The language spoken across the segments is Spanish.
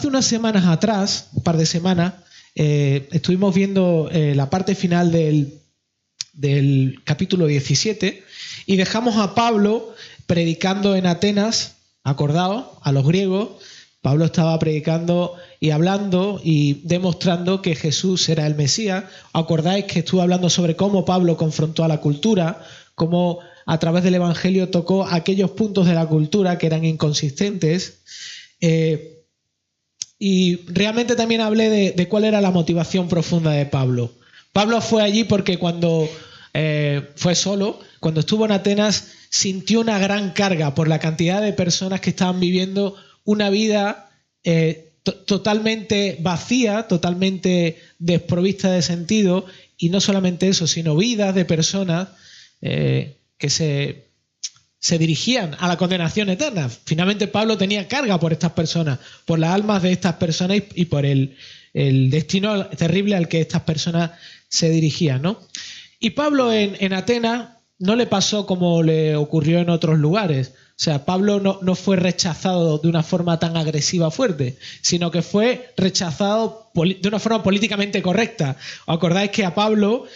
hace unas semanas atrás, un par de semanas, estuvimos viendo la parte final del capítulo 17 y dejamos a Pablo predicando en Atenas, acordaos, a los griegos. Pablo estaba predicando y hablando y demostrando que Jesús era el Mesías. ¿Acordáis que estuve hablando sobre cómo Pablo confrontó a la cultura, cómo a través del Evangelio tocó aquellos puntos de la cultura que eran inconsistentes? Y realmente también hablé de cuál era la motivación profunda de Pablo. Pablo fue allí porque cuando fue solo, cuando estuvo en Atenas, sintió una gran carga por la cantidad de personas que estaban viviendo una vida totalmente vacía, totalmente desprovista de sentido, y no solamente eso, sino vidas de personas que se dirigían a la condenación eterna. Finalmente Pablo tenía carga por estas personas, por las almas de estas personas y por el destino terrible al que estas personas se dirigían, ¿no? Y Pablo en Atenas no le pasó como le ocurrió en otros lugares. O sea, Pablo no fue rechazado de una forma tan agresiva fuerte, sino que fue rechazado de una forma políticamente correcta. ¿Os acordáis que a Pablo,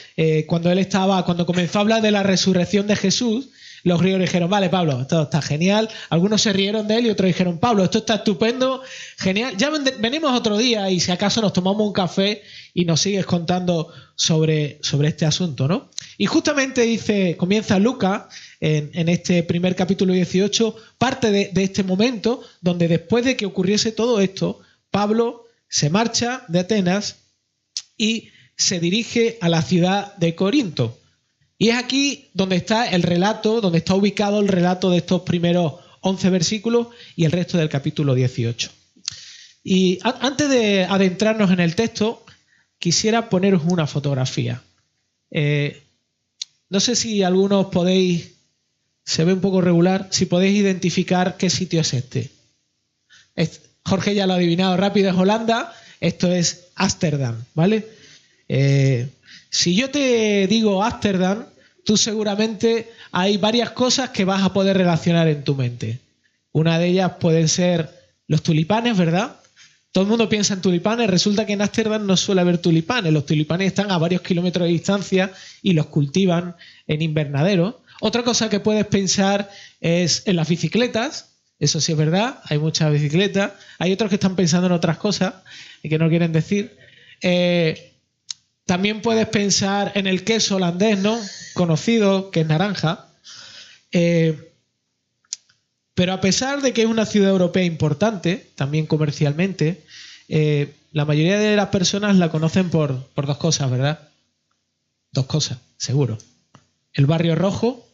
cuando comenzó a hablar de la resurrección de Jesús, los griegos dijeron, vale, Pablo, esto está genial. Algunos se rieron de él y otros dijeron, Pablo, esto está estupendo, genial. Ya venimos otro día y si acaso nos tomamos un café y nos sigues contando sobre este asunto, ¿no? Y justamente comienza Lucas en este primer capítulo 18, parte de este momento donde después de que ocurriese todo esto, Pablo se marcha de Atenas y se dirige a la ciudad de Corinto. Y es aquí donde está el relato, donde está ubicado el relato de estos primeros 11 versículos y el resto del capítulo 18. Y antes de adentrarnos en el texto, quisiera poneros una fotografía. No sé si algunos podéis, se ve un poco regular, si podéis identificar qué sitio es este. Jorge ya lo ha adivinado rápido, es Holanda, esto es Ámsterdam, ¿vale? Si yo te digo Ámsterdam, tú seguramente hay varias cosas que vas a poder relacionar en tu mente. Una de ellas pueden ser los tulipanes, ¿verdad? Todo el mundo piensa en tulipanes, resulta que en Ámsterdam no suele haber tulipanes. Los tulipanes están a varios kilómetros de distancia y los cultivan en invernaderos. Otra cosa que puedes pensar es en las bicicletas. Eso sí es verdad, hay muchas bicicletas. Hay otros que están pensando en otras cosas y que no quieren decir. También puedes pensar en el queso holandés, ¿no? Conocido, que es naranja. Pero a pesar de que es una ciudad europea importante, también comercialmente, la mayoría de las personas la conocen por dos cosas, ¿verdad? Dos cosas, seguro. El barrio rojo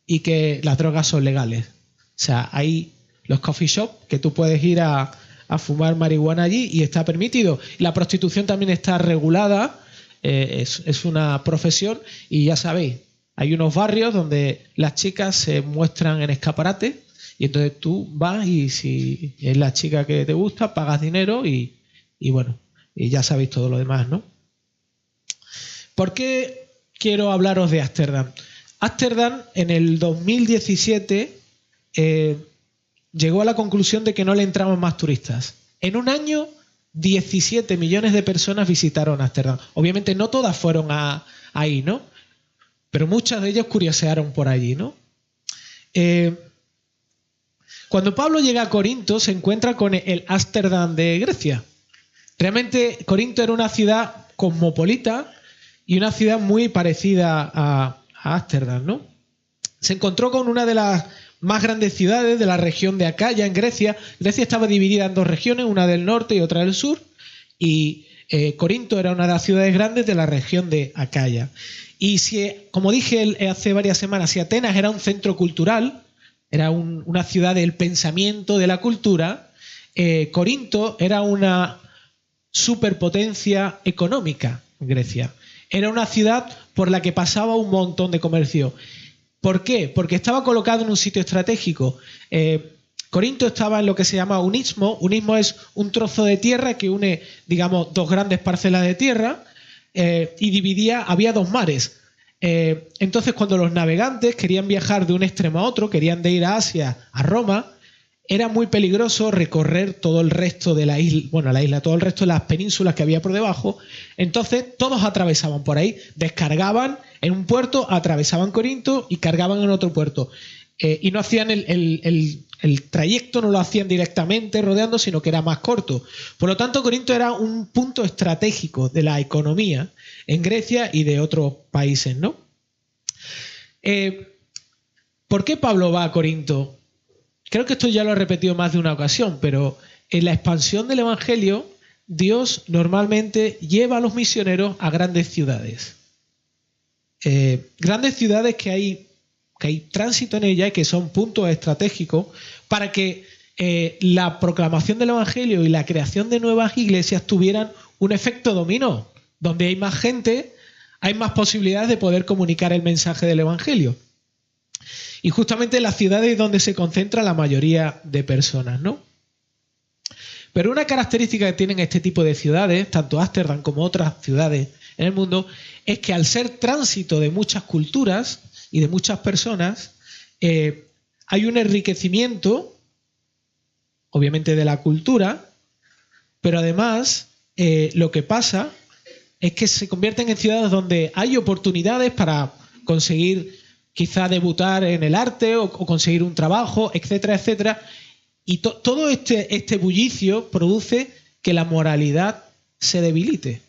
y que las drogas son legales. O sea, hay los coffee shops que tú puedes ir a fumar marihuana allí y está permitido. La prostitución también está regulada. Es una profesión y ya sabéis, hay unos barrios donde las chicas se muestran en escaparate y entonces tú vas y si es la chica que te gusta, pagas dinero y bueno, y ya sabéis todo lo demás, ¿no? ¿Por qué quiero hablaros de Ámsterdam? Ámsterdam en el 2017 llegó a la conclusión de que no le entraban más turistas. En un año 17 millones de personas visitaron Ámsterdam. Obviamente no todas fueron ahí, ¿no? Pero muchas de ellas curiosearon por allí, ¿no? Cuando Pablo llega a Corinto se encuentra con el Ámsterdam de Grecia. Realmente Corinto era una ciudad cosmopolita y una ciudad muy parecida a Ámsterdam, ¿no? Se encontró con una de las más grandes ciudades de la región de Acaya, en Grecia. Grecia estaba dividida en dos regiones, una del norte y otra del sur, y Corinto era una de las ciudades grandes de la región de Acaya. Y como dije hace varias semanas, si Atenas era un centro cultural, era una ciudad del pensamiento, de la cultura, Corinto era una superpotencia económica en Grecia. Era una ciudad por la que pasaba un montón de comercio. ¿Por qué? Porque estaba colocado en un sitio estratégico. Corinto estaba en lo que se llama un istmo. Un istmo es un trozo de tierra que une, digamos, dos grandes parcelas de tierra y dividía, había dos mares. Entonces, cuando los navegantes querían viajar de un extremo a otro, querían de ir a Asia, a Roma, era muy peligroso recorrer todo el resto de la isla, todo el resto de las penínsulas que había por debajo. Entonces todos atravesaban por ahí, descargaban en un puerto, atravesaban Corinto y cargaban en otro puerto. Y no hacían el trayecto, no lo hacían directamente rodeando, sino que era más corto. Por lo tanto, Corinto era un punto estratégico de la economía en Grecia y de otros países, ¿no? ¿Por qué Pablo va a Corinto? Creo que esto ya lo he repetido más de una ocasión, pero en la expansión del Evangelio, Dios normalmente lleva a los misioneros a grandes ciudades. Grandes ciudades que hay tránsito en ellas y que son puntos estratégicos para que la proclamación del Evangelio y la creación de nuevas iglesias tuvieran un efecto dominó. Donde hay más gente, hay más posibilidades de poder comunicar el mensaje del Evangelio. Y justamente en las ciudades es donde se concentra la mayoría de personas, ¿no? Pero una característica que tienen este tipo de ciudades, tanto Ámsterdam como otras ciudades en el mundo, es que al ser tránsito de muchas culturas y de muchas personas, hay un enriquecimiento, obviamente, de la cultura, pero además lo que pasa es que se convierten en ciudades donde hay oportunidades para conseguir quizá debutar en el arte o conseguir un trabajo, etcétera, etcétera. Y todo este bullicio produce que la moralidad se debilite.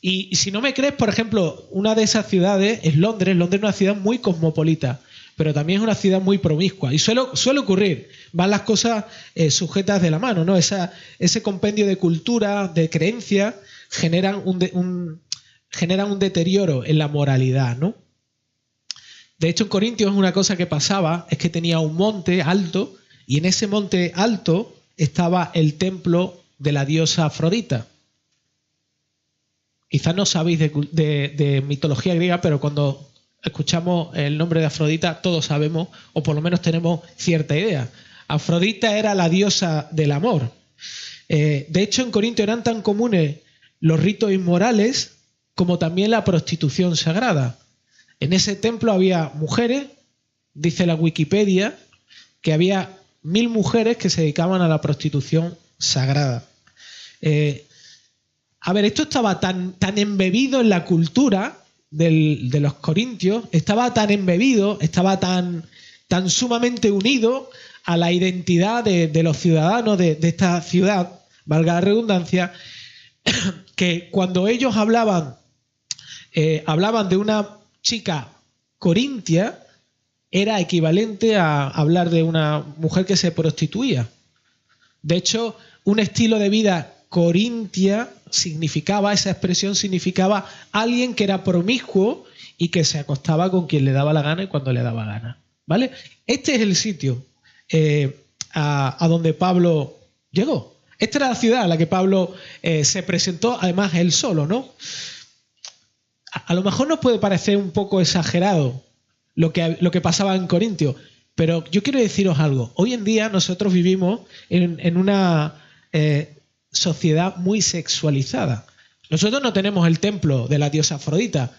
Y si no me crees, por ejemplo, una de esas ciudades es Londres. Londres es una ciudad muy cosmopolita, pero también es una ciudad muy promiscua. Y suele ocurrir, van las cosas sujetas de la mano, ¿no? Ese compendio de cultura, de creencias, generan un deterioro en la moralidad, ¿no? De hecho, en Corintios una cosa que pasaba es que tenía un monte alto y en ese monte alto estaba el templo de la diosa Afrodita. Quizás no sabéis de mitología griega, pero cuando escuchamos el nombre de Afrodita todos sabemos, o por lo menos tenemos cierta idea. Afrodita era la diosa del amor. De hecho, en Corinto eran tan comunes los ritos inmorales como también la prostitución sagrada. En ese templo había mujeres, dice la Wikipedia, que había 1000 mujeres que se dedicaban a la prostitución sagrada. Esto estaba tan embebido en la cultura de los corintios, estaba tan embebido, estaba tan sumamente unido a la identidad de los ciudadanos de esta ciudad, valga la redundancia, que cuando ellos hablaban de una chica corintia, era equivalente a hablar de una mujer que se prostituía. De hecho, un estilo de vida corintia esa expresión significaba alguien que era promiscuo y que se acostaba con quien le daba la gana y cuando le daba gana, ¿vale? Este es el sitio a donde Pablo llegó. Esta era la ciudad a la que Pablo se presentó, además él solo, ¿no? A lo mejor nos puede parecer un poco exagerado lo que pasaba en Corintio, pero yo quiero deciros algo. Hoy en día nosotros vivimos en una sociedad muy sexualizada. Nosotros no tenemos el templo de la diosa Afrodita,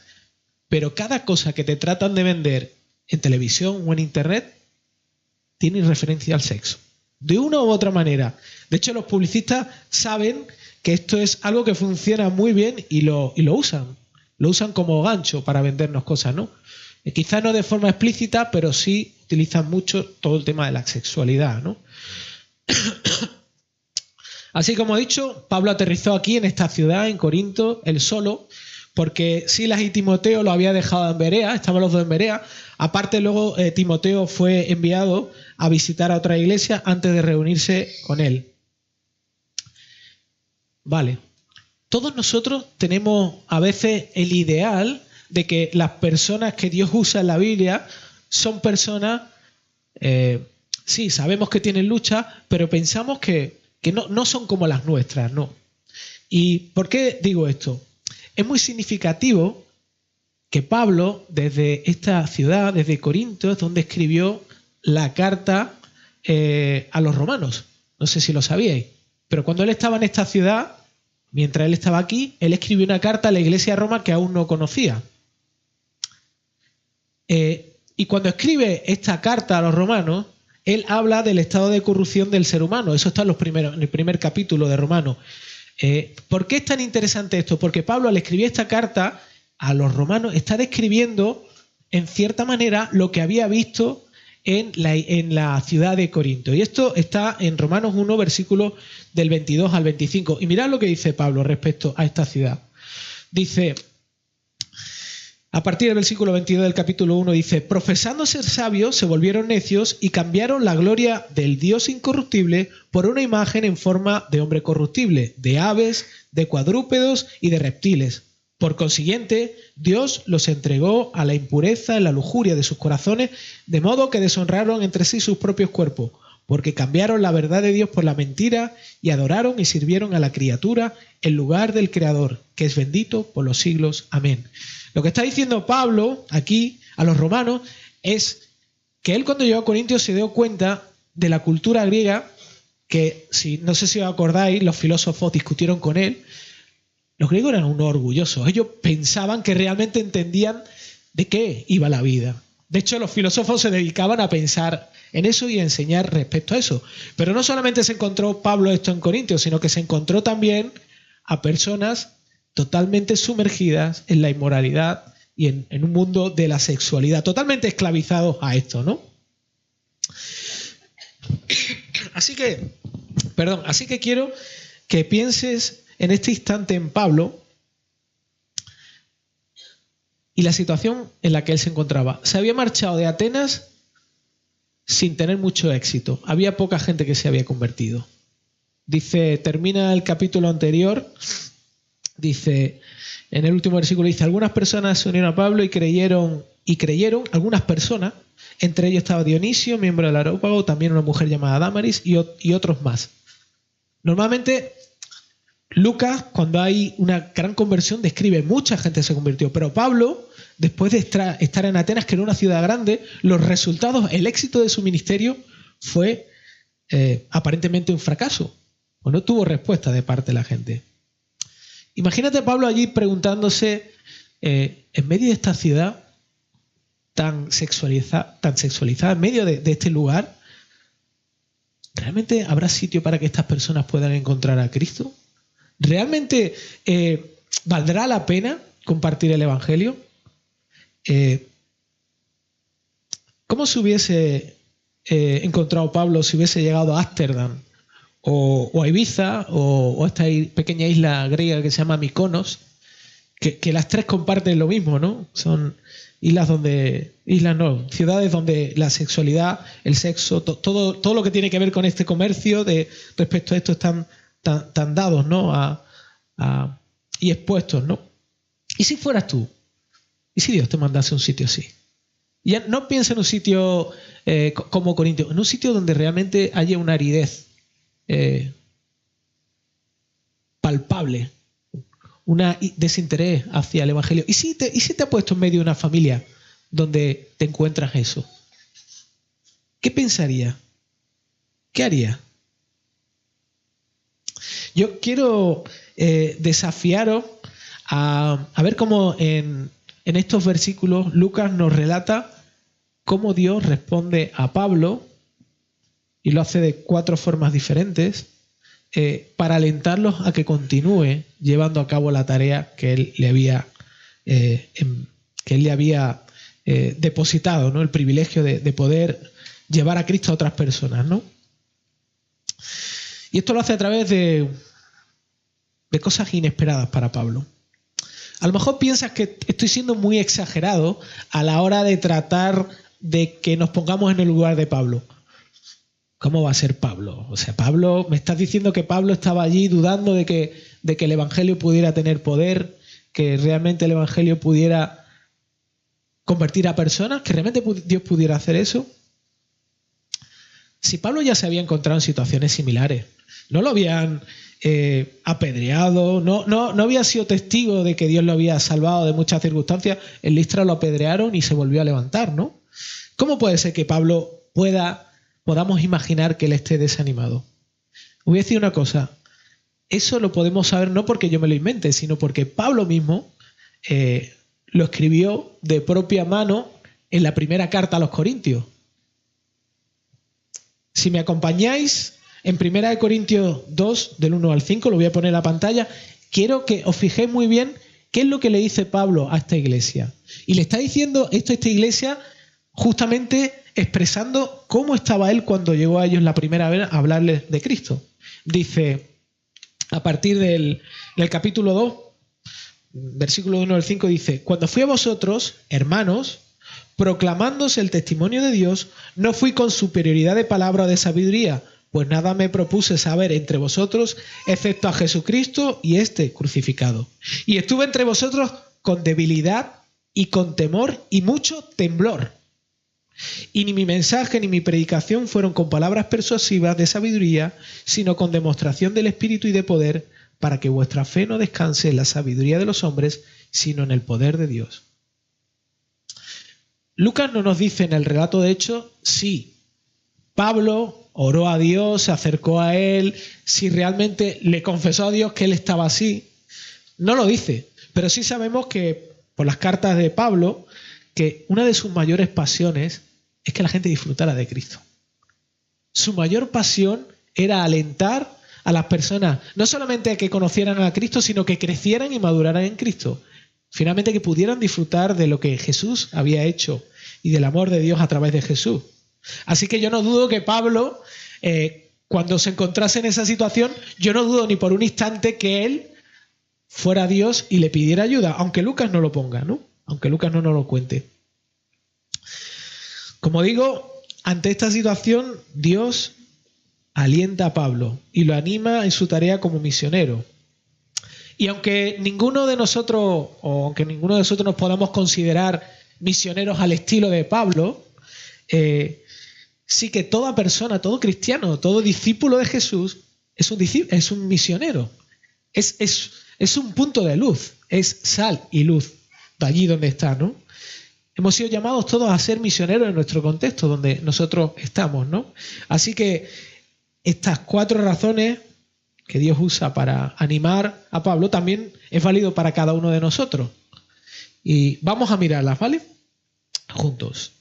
pero cada cosa que te tratan de vender en televisión o en internet tiene referencia al sexo, de una u otra manera. De hecho, los publicistas saben que esto es algo que funciona muy bien y lo usan. Lo usan como gancho para vendernos cosas, ¿no? Quizás no de forma explícita, pero sí utilizan mucho todo el tema de la sexualidad, ¿no? Así como he dicho, Pablo aterrizó aquí en esta ciudad, en Corinto, él solo, porque Silas y Timoteo lo había dejado en Berea, estaban los dos en Berea. Aparte, luego Timoteo fue enviado a visitar a otra iglesia antes de reunirse con él. Vale. Todos nosotros tenemos a veces el ideal de que las personas que Dios usa en la Biblia son personas, sí, sabemos que tienen lucha, pero pensamos que no son como las nuestras, ¿no? ¿Y por qué digo esto? Es muy significativo que Pablo, desde esta ciudad, desde Corinto, es donde escribió la carta a los romanos. No sé si lo sabíais, pero cuando él estaba en esta ciudad, mientras él estaba aquí, él escribió una carta a la iglesia de Roma que aún no conocía. Y cuando escribe esta carta a los romanos, él habla del estado de corrupción del ser humano. Eso está en el primer capítulo de Romanos. ¿Por qué es tan interesante esto? Porque Pablo, al escribir esta carta a los romanos, está describiendo, en cierta manera, lo que había visto en la ciudad de Corinto. Y esto está en Romanos 1, versículos del 22 al 25. Y mirad lo que dice Pablo respecto a esta ciudad. Dice, a partir del versículo 22 del capítulo 1, dice: profesando ser sabios, se volvieron necios y cambiaron la gloria del Dios incorruptible por una imagen en forma de hombre corruptible, de aves, de cuadrúpedos y de reptiles. Por consiguiente, Dios los entregó a la impureza y la lujuria de sus corazones, de modo que deshonraron entre sí sus propios cuerpos, porque cambiaron la verdad de Dios por la mentira y adoraron y sirvieron a la criatura en lugar del Creador, que es bendito por los siglos. Amén. Lo que está diciendo Pablo aquí a los romanos es que él, cuando llegó a Corintios, se dio cuenta de la cultura griega, que no sé si os acordáis, los filósofos discutieron con él. Los griegos eran unos orgullosos. Ellos pensaban que realmente entendían de qué iba la vida. De hecho, los filósofos se dedicaban a pensar en eso y a enseñar respecto a eso. Pero no solamente se encontró Pablo esto en Corintios, sino que se encontró también a personas totalmente sumergidas en la inmoralidad y en un mundo de la sexualidad, totalmente esclavizados a esto, ¿no? Así que quiero que pienses en este instante en Pablo y la situación en la que él se encontraba. Se había marchado de Atenas sin tener mucho éxito. Había poca gente que se había convertido. Dice, termina el capítulo anterior, dice, en el último versículo dice: algunas personas se unieron a Pablo y creyeron, algunas personas, entre ellos estaba Dionisio, miembro del Areópago, también una mujer llamada Dámaris y otros más. Normalmente Lucas, cuando hay una gran conversión, describe mucha gente se convirtió, pero Pablo, después de estar en Atenas, que era una ciudad grande, los resultados, el éxito de su ministerio fue aparentemente un fracaso, o no tuvo respuesta de parte de la gente. Imagínate a Pablo allí preguntándose, en medio de esta ciudad tan sexualizada, en medio de este lugar, ¿realmente habrá sitio para que estas personas puedan encontrar a Cristo? ¿Realmente valdrá la pena compartir el Evangelio? ¿Cómo se hubiese encontrado Pablo si hubiese llegado a Ámsterdam o a Ibiza o a esta pequeña isla griega que se llama Mykonos, que las tres comparten lo mismo, ¿no? Son ciudades donde la sexualidad, el sexo, todo lo que tiene que ver con este comercio respecto a esto están tan dados, ¿no? Y expuestos, ¿no? ¿Y si fueras tú? ¿Y si Dios te mandase a un sitio así? Ya no piensa en un sitio como Corintios, en un sitio donde realmente haya una aridez palpable, un desinterés hacia el Evangelio. ¿Y si te ha puesto en medio de una familia donde te encuentras eso? ¿Qué pensaría? ¿Qué haría? Yo quiero desafiaros a ver cómo en estos versículos Lucas nos relata cómo Dios responde a Pablo, y lo hace de 4 formas diferentes, para alentarlos a que continúe llevando a cabo la tarea que él le había depositado, ¿no? El privilegio de poder llevar a Cristo a otras personas, ¿no? Y esto lo hace a través de cosas inesperadas para Pablo. A lo mejor piensas que estoy siendo muy exagerado a la hora de tratar de que nos pongamos en el lugar de Pablo. ¿Cómo va a ser Pablo? O sea, Pablo, me estás diciendo que Pablo estaba allí dudando de que el Evangelio pudiera tener poder, que realmente el Evangelio pudiera convertir a personas, que realmente Dios pudiera hacer eso. Si Pablo ya se había encontrado en situaciones similares, no lo habían apedreado, no había sido testigo de que Dios lo había salvado de muchas circunstancias, en Listra lo apedrearon y se volvió a levantar, ¿no? ¿Cómo puede ser que Pablo podamos imaginar que él esté desanimado? Voy a decir una cosa, eso lo podemos saber no porque yo me lo invente, sino porque Pablo mismo lo escribió de propia mano en la primera carta a los Corintios. Si me acompañáis en 1 Corintios 2, del 1 al 5, lo voy a poner en la pantalla, quiero que os fijéis muy bien qué es lo que le dice Pablo a esta iglesia. Y le está diciendo esto a esta iglesia justamente expresando cómo estaba él cuando llegó a ellos la primera vez a hablarles de Cristo. Dice, a partir del capítulo 2, versículo 1 al 5, dice: cuando fui a vosotros, hermanos, proclamándose el testimonio de Dios, no fui con superioridad de palabra o de sabiduría, pues nada me propuse saber entre vosotros, excepto a Jesucristo y este crucificado. Y estuve entre vosotros con debilidad y con temor y mucho temblor. Y ni mi mensaje ni mi predicación fueron con palabras persuasivas de sabiduría, sino con demostración del Espíritu y de poder, para que vuestra fe no descanse en la sabiduría de los hombres, sino en el poder de Dios. Lucas no nos dice en el relato de Hechos si Pablo oró a Dios, se acercó a él, si realmente le confesó a Dios que él estaba así. No lo dice, pero sí sabemos que por las cartas de Pablo, que una de sus mayores pasiones es que la gente disfrutara de Cristo. Su mayor pasión era alentar a las personas, no solamente a que conocieran a Cristo, sino que crecieran y maduraran en Cristo. Finalmente que pudieran disfrutar de lo que Jesús había hecho y del amor de Dios a través de Jesús. Así que yo no dudo que Pablo, cuando se encontrase en esa situación, yo no dudo ni por un instante que él fuera Dios y le pidiera ayuda, aunque Lucas no lo ponga, ¿no? Aunque Lucas no nos lo cuente. Como digo, ante esta situación, Dios alienta a Pablo y lo anima en su tarea como misionero. Y aunque ninguno de nosotros nos podamos considerar misioneros al estilo de Pablo, sí que toda persona, todo cristiano, todo discípulo de Jesús es un misionero. Es un punto de luz, es sal y luz, de allí donde está, ¿no? Hemos sido llamados todos a ser misioneros en nuestro contexto, donde nosotros estamos, ¿no? Así que estas 4 razones que Dios usa para animar a Pablo también es válido para cada uno de nosotros. Y vamos a mirarlas, ¿vale? Juntos.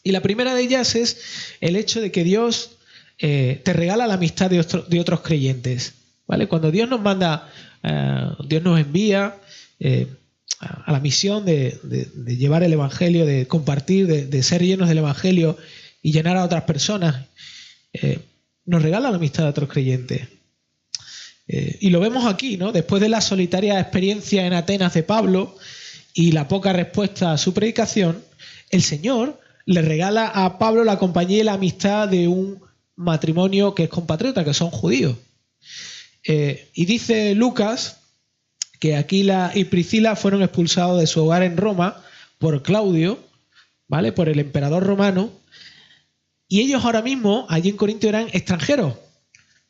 Y la primera de ellas es el hecho de que Dios te regala la amistad de otros creyentes, ¿vale? Cuando Dios nos manda, Dios nos envía a la misión de llevar el Evangelio, de compartir, de ser llenos del Evangelio y llenar a otras personas, nos regala la amistad de otros creyentes. Y lo vemos aquí, ¿no? Después de la solitaria experiencia en Atenas de Pablo y la poca respuesta a su predicación, el Señor le regala a Pablo la compañía y la amistad de un matrimonio que es compatriota, que son judíos. Y dice Lucas que Aquila y Priscila fueron expulsados de su hogar en Roma por Claudio, ¿vale? Por el emperador romano, y ellos ahora mismo allí en Corinto eran extranjeros,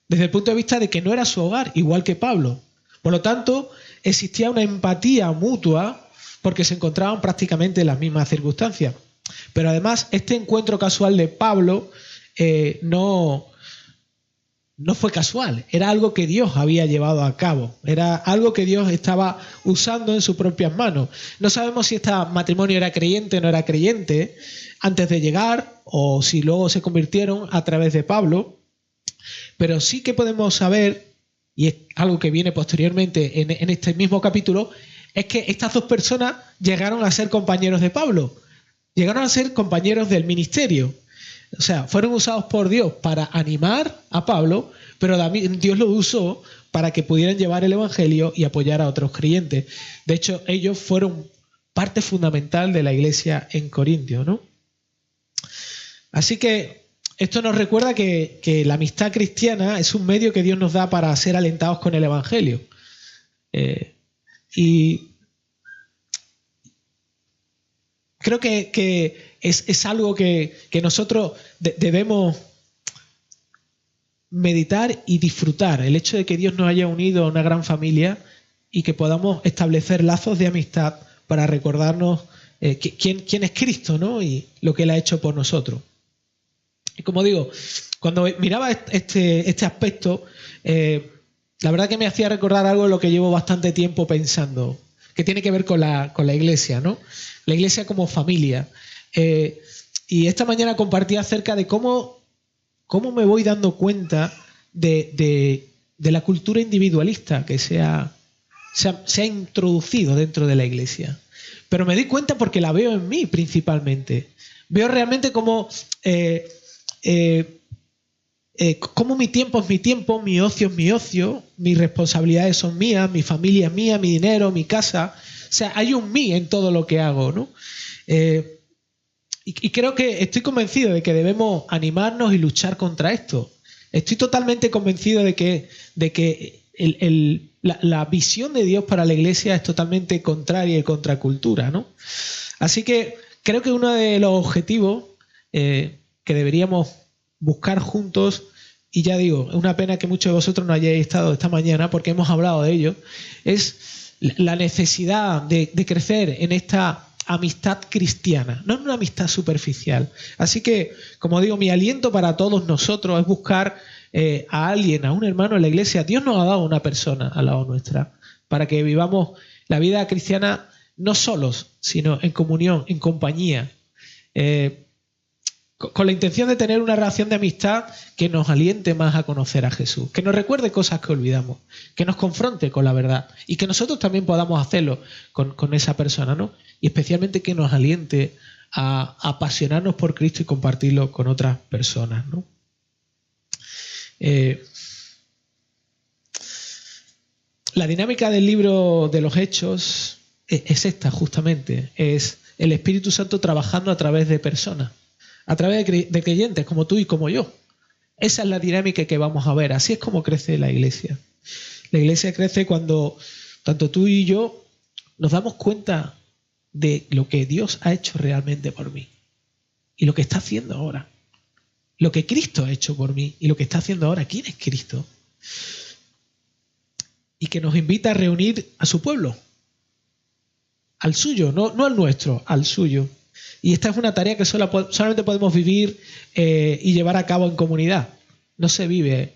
desde el punto de vista de que no era su hogar, igual que Pablo. Por lo tanto, existía una empatía mutua porque se encontraban prácticamente en las mismas circunstancias. Pero además, este encuentro casual de Pablo no fue casual, era algo que Dios había llevado a cabo, era algo que Dios estaba usando en sus propias manos. No sabemos si este matrimonio era creyente o no era creyente antes de llegar, o si luego se convirtieron a través de Pablo, pero sí que podemos saber, y es algo que viene posteriormente en este mismo capítulo, es que estas 2 personas llegaron a ser compañeros de Pablo, llegaron a ser compañeros del ministerio. O sea, fueron usados por Dios para animar a Pablo, pero Dios lo usó para que pudieran llevar el Evangelio y apoyar a otros creyentes. De hecho, ellos fueron parte fundamental de la iglesia en Corintio, ¿no? Así que esto nos recuerda que la amistad cristiana es un medio que Dios nos da para ser alentados con el Evangelio. Y creo que es algo que nosotros debemos meditar y disfrutar. El hecho de que Dios nos haya unido a una gran familia y que podamos establecer lazos de amistad para recordarnos quién es Cristo, ¿no? Y lo que Él ha hecho por nosotros. Y como digo, cuando miraba este aspecto, la verdad que me hacía recordar algo en lo que llevo bastante tiempo pensando, que tiene que ver con la iglesia, ¿no? La iglesia como familia. Y esta mañana compartí acerca de cómo cómo me voy dando cuenta de la cultura individualista que se ha introducido dentro de la Iglesia. Pero me di cuenta porque la veo en mí principalmente. Veo realmente cómo mi tiempo es mi tiempo, mi ocio es mi ocio, mis responsabilidades son mías, mi familia es mía, mi dinero, mi casa. O sea, hay un mí en todo lo que hago, ¿no? Y creo que estoy convencido de que debemos animarnos y luchar contra esto. Estoy totalmente convencido de que la visión de Dios para la Iglesia es totalmente contraria y contracultura, ¿no? Así que creo que uno de los objetivos que deberíamos buscar juntos, y ya digo, es una pena que muchos de vosotros no hayáis estado esta mañana porque hemos hablado de ello, es la necesidad de crecer en esta amistad cristiana, no en una amistad superficial. Así que, como digo, mi aliento para todos nosotros es buscar a alguien, a un hermano en la Iglesia. Dios nos ha dado una persona al lado nuestra para que vivamos la vida cristiana no solos, sino en comunión, en compañía, con la intención de tener una relación de amistad que nos aliente más a conocer a Jesús, que nos recuerde cosas que olvidamos, que nos confronte con la verdad y que nosotros también podamos hacerlo con esa persona, ¿no? Y especialmente que nos aliente a apasionarnos por Cristo y compartirlo con otras personas, ¿no? La dinámica del libro de los Hechos es esta, justamente. Es el Espíritu Santo trabajando a través de personas, a través de creyentes como tú y como yo. Esa es la dinámica que vamos a ver. Así es como crece la Iglesia. La Iglesia crece cuando tanto tú y yo nos damos cuenta de lo que Dios ha hecho realmente por mí y lo que está haciendo ahora. Lo que Cristo ha hecho por mí y lo que está haciendo ahora. ¿Quién es Cristo? Y que nos invita a reunir a su pueblo, al suyo, no al nuestro, al suyo. Y esta es una tarea que solamente podemos vivir y llevar a cabo en comunidad. No se vive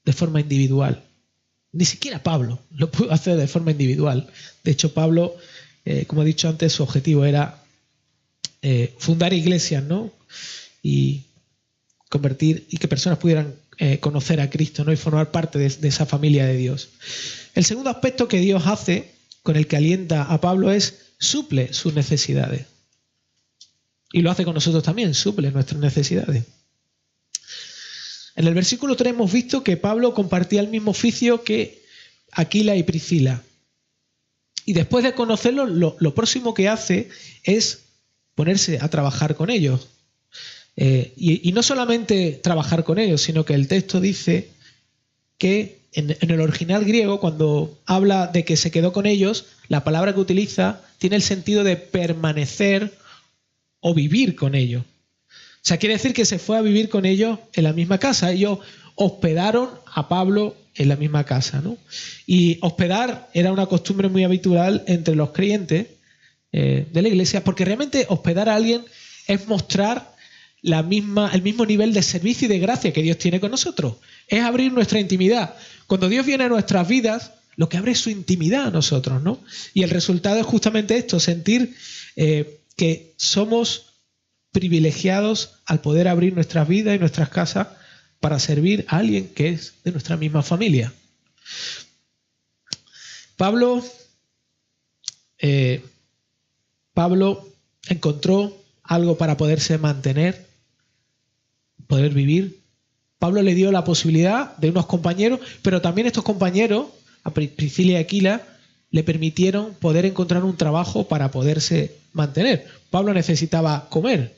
de forma individual. Ni siquiera Pablo lo pudo hacer de forma individual. De hecho, Pablo, como he dicho antes, su objetivo era fundar iglesias, ¿no? Y convertir y que personas pudieran conocer a Cristo, ¿no? Y formar parte de esa familia de Dios. El segundo aspecto que Dios hace, con el que alienta a Pablo, es suple sus necesidades. Y lo hace con nosotros también, suple nuestras necesidades. En el versículo 3 hemos visto que Pablo compartía el mismo oficio que Aquila y Priscila. Y después de conocerlos, lo próximo que hace es ponerse a trabajar con ellos. Y no solamente trabajar con ellos, sino que el texto dice que en el original griego, cuando habla de que se quedó con ellos, la palabra que utiliza tiene el sentido de permanecer o vivir con ellos. O sea, quiere decir que se fue a vivir con ellos en la misma casa. Ellos hospedaron a Pablo en la misma casa, ¿no? Y hospedar era una costumbre muy habitual entre los creyentes de la iglesia, porque realmente hospedar a alguien es mostrar el mismo nivel de servicio y de gracia que Dios tiene con nosotros. Es abrir nuestra intimidad. Cuando Dios viene a nuestras vidas, lo que abre es su intimidad a nosotros, ¿no? Y el resultado es justamente esto, sentir que somos privilegiados al poder abrir nuestras vidas y nuestras casas para servir a alguien que es de nuestra misma familia. Pablo encontró algo para poderse mantener, poder vivir. Pablo le dio la posibilidad de unos compañeros, pero también estos compañeros, a Priscila y Aquila, le permitieron poder encontrar un trabajo para poderse mantener. Pablo necesitaba comer,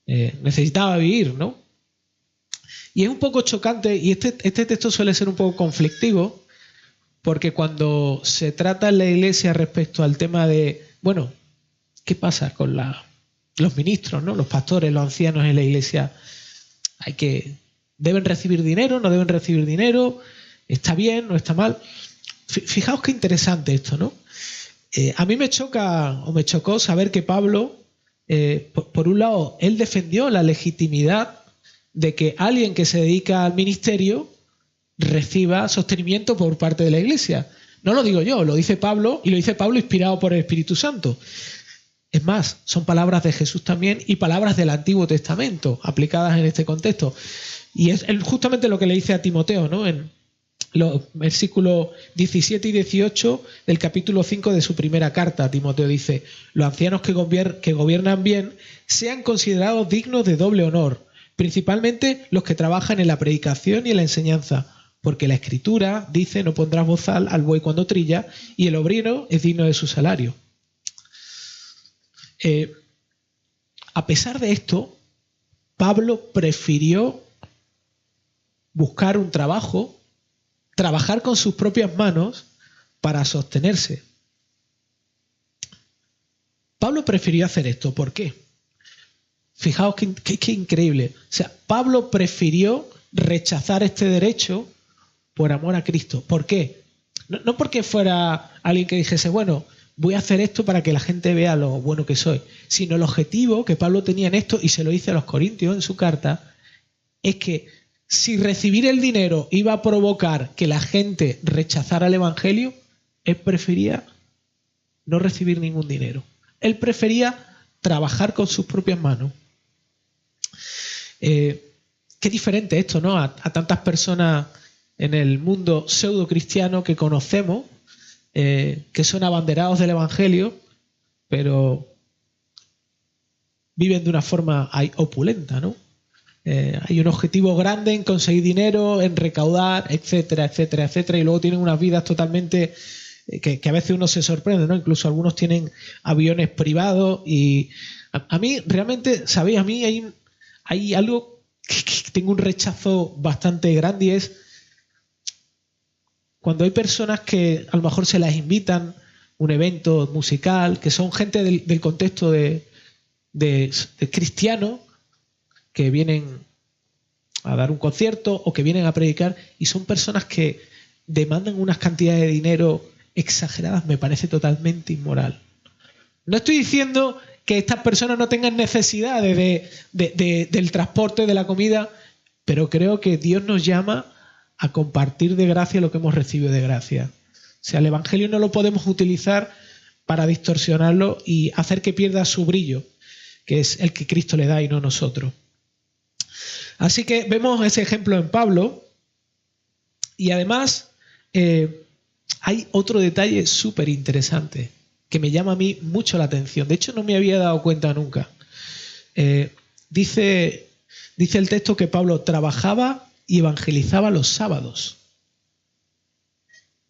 necesitaba vivir, ¿no? Y es un poco chocante, y este texto suele ser un poco conflictivo, porque cuando se trata en la iglesia respecto al tema de, bueno, ¿qué pasa con los ministros, ¿no? Los pastores, los ancianos en la iglesia? ¿Deben recibir dinero? ¿No deben recibir dinero? ¿Está bien? ¿No está mal? Fijaos qué interesante esto, ¿no? A mí me chocó saber que Pablo, por un lado, él defendió la legitimidad de que alguien que se dedica al ministerio reciba sostenimiento por parte de la iglesia. No lo digo yo, lo dice Pablo, y lo dice Pablo inspirado por el Espíritu Santo. Es más, son palabras de Jesús también y palabras del Antiguo Testamento aplicadas en este contexto. Y es justamente lo que le dice a Timoteo, ¿no? En los versículos 17 y 18 del capítulo 5 de su primera carta. Timoteo dice: los ancianos que gobiernan bien sean considerados dignos de doble honor, principalmente los que trabajan en la predicación y en la enseñanza, porque la Escritura dice: no pondrás bozal al buey cuando trilla, y el obrero es digno de su salario. A pesar de esto, Pablo prefirió buscar un trabajo, trabajar con sus propias manos para sostenerse. Pablo prefirió hacer esto. ¿Por qué? Fijaos qué increíble. O sea, Pablo prefirió rechazar este derecho por amor a Cristo. ¿Por qué? No porque fuera alguien que dijese, bueno, voy a hacer esto para que la gente vea lo bueno que soy, sino el objetivo que Pablo tenía en esto, y se lo dice a los Corintios en su carta, es que si recibir el dinero iba a provocar que la gente rechazara el Evangelio, él prefería no recibir ningún dinero. Él prefería trabajar con sus propias manos. Qué diferente esto, ¿no? A tantas personas en el mundo pseudo cristiano que conocemos, que son abanderados del Evangelio, pero viven de una forma opulenta, ¿no? Hay un objetivo grande en conseguir dinero, en recaudar, etcétera, etcétera, etcétera, y luego tienen unas vidas totalmente que a veces uno se sorprende, ¿no? Incluso algunos tienen aviones privados, y a mí realmente, ¿sabéis? A mí hay algo que tengo un rechazo bastante grande, y es cuando hay personas que a lo mejor se las invitan a un evento musical, que son gente del contexto de cristiano, que vienen a dar un concierto o que vienen a predicar, y son personas que demandan unas cantidades de dinero exageradas. Me parece totalmente inmoral. No estoy diciendo que estas personas no tengan necesidades del transporte, de la comida, pero creo que Dios nos llama a compartir de gracia lo que hemos recibido de gracia. O sea, el Evangelio no lo podemos utilizar para distorsionarlo y hacer que pierda su brillo, que es el que Cristo le da y no nosotros. Así que vemos ese ejemplo en Pablo, y además hay otro detalle súper interesante que me llama a mí mucho la atención. De hecho, no me había dado cuenta nunca. Dice el texto que Pablo trabajaba y evangelizaba los sábados.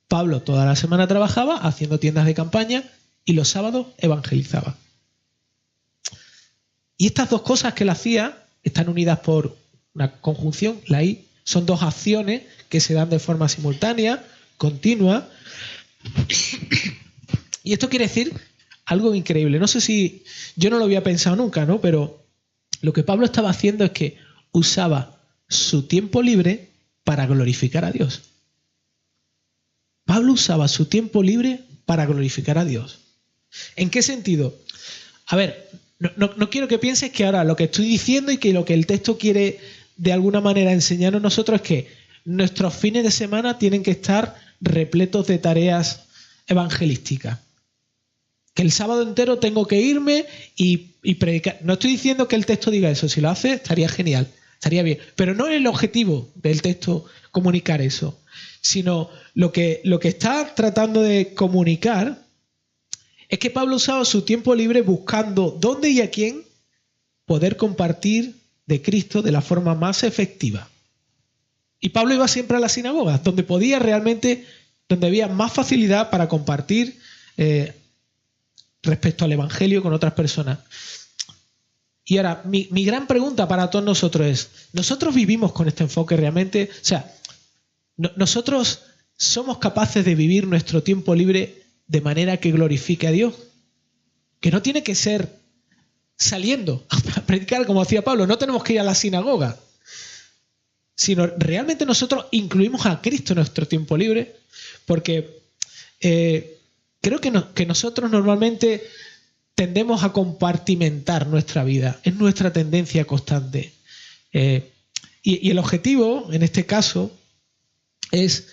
Pablo toda la semana trabajaba haciendo tiendas de campaña y los sábados evangelizaba. Y estas dos cosas que él hacía están unidas por una conjunción, la I. Son dos acciones que se dan de forma simultánea, continua. Y esto quiere decir algo increíble. No sé si yo no lo había pensado nunca, ¿no? Pero lo que Pablo estaba haciendo es que usaba su tiempo libre para glorificar a Dios. Pablo usaba su tiempo libre para glorificar a Dios. ¿En qué sentido? A ver, no quiero que pienses que ahora lo que estoy diciendo y que lo que el texto quiere de alguna manera enseñarnos nosotros es que nuestros fines de semana tienen que estar repletos de tareas evangelísticas. Que el sábado entero tengo que irme y predicar. No estoy diciendo que el texto diga eso. Si lo hace, estaría genial, estaría bien. Pero no es el objetivo del texto comunicar eso. Sino lo que está tratando de comunicar es que Pablo usaba su tiempo libre buscando dónde y a quién poder compartir de Cristo de la forma más efectiva. Y Pablo iba siempre a las sinagogas, donde podía realmente, donde había más facilidad para compartir respecto al Evangelio con otras personas. Y ahora, mi gran pregunta para todos nosotros es, ¿nosotros vivimos con este enfoque realmente? O sea, ¿nosotros somos capaces de vivir nuestro tiempo libre de manera que glorifique a Dios? Que no tiene que ser saliendo a predicar como hacía Pablo, no tenemos que ir a la sinagoga, sino realmente nosotros incluimos a Cristo en nuestro tiempo libre, porque creo que nosotros normalmente tendemos a compartimentar nuestra vida, es nuestra tendencia constante. Y el objetivo, en este caso, es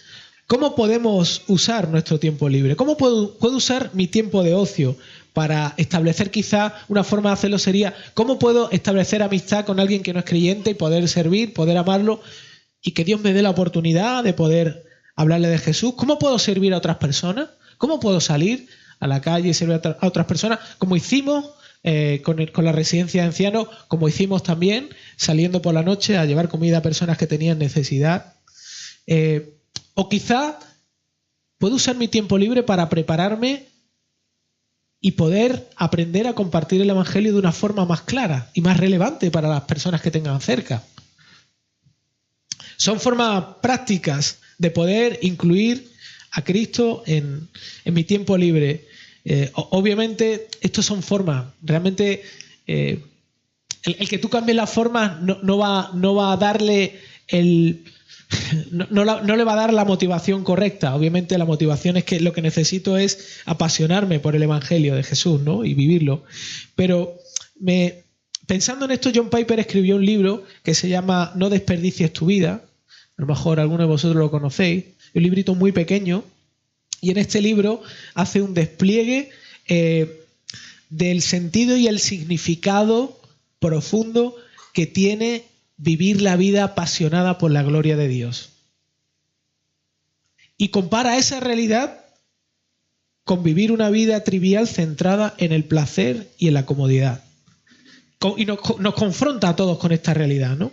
cómo podemos usar nuestro tiempo libre, cómo puedo usar mi tiempo de ocio para establecer quizá una forma de hacerlo sería ¿cómo puedo establecer amistad con alguien que no es creyente y poder servir, poder amarlo y que Dios me dé la oportunidad de poder hablarle de Jesús? ¿Cómo puedo servir a otras personas? ¿Cómo puedo salir a la calle y servir a otras personas? Como hicimos con la residencia de ancianos, como hicimos también saliendo por la noche a llevar comida a personas que tenían necesidad. O quizá puedo usar mi tiempo libre para prepararme y poder aprender a compartir el Evangelio de una forma más clara y más relevante para las personas que tengan cerca. Son formas prácticas de poder incluir a Cristo en mi tiempo libre. Obviamente, estos son formas. Realmente, el que tú cambies las formas no va a darle no le va a dar la motivación correcta. Obviamente la motivación es que lo que necesito es apasionarme por el Evangelio de Jesús, ¿no? Y vivirlo. Pero pensando en esto, John Piper escribió un libro que se llama No desperdicies tu vida. A lo mejor alguno de vosotros lo conocéis. Un librito muy pequeño. Y en este libro hace un despliegue del sentido y el significado profundo que tiene vivir la vida apasionada por la gloria de Dios. Y compara esa realidad con vivir una vida trivial centrada en el placer y en la comodidad. Y nos confronta a todos con esta realidad, ¿no?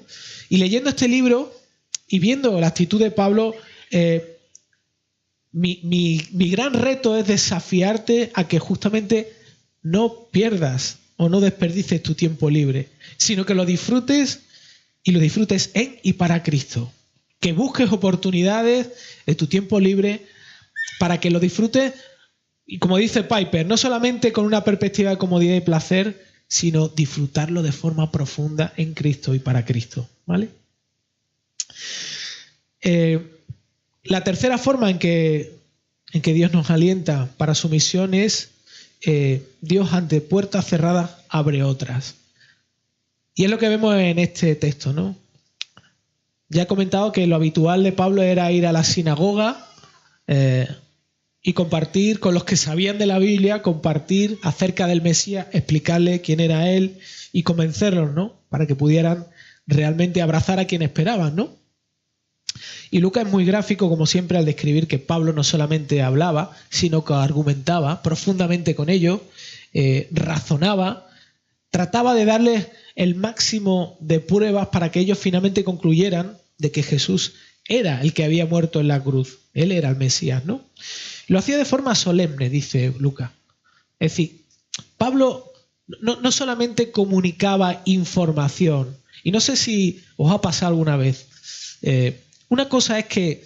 Y leyendo este libro y viendo la actitud de Pablo, mi gran reto es desafiarte a que justamente no pierdas o no desperdices tu tiempo libre, sino que lo disfrutes y lo disfrutes en y para Cristo. Que busques oportunidades de tu tiempo libre para que lo disfrutes, y como dice Piper, no solamente con una perspectiva de comodidad y placer, sino disfrutarlo de forma profunda en Cristo y para Cristo, ¿vale? La tercera forma en que Dios nos alienta para su misión es Dios ante puertas cerradas abre otras. Y es lo que vemos en este texto, ¿no? Ya he comentado que lo habitual de Pablo era ir a la sinagoga y compartir con los que sabían de la Biblia, compartir acerca del Mesías, explicarle quién era él y convencerlos, ¿no? Para que pudieran realmente abrazar a quien esperaban, ¿no? Y Lucas es muy gráfico, como siempre, al describir que Pablo no solamente hablaba, sino que argumentaba profundamente con ellos, razonaba, trataba de darles el máximo de pruebas para que ellos finalmente concluyeran de que Jesús era el que había muerto en la cruz. Él era el Mesías, ¿no? Lo hacía de forma solemne, dice Lucas. Es decir, Pablo no solamente comunicaba información, y no sé si os ha pasado alguna vez. Una cosa es que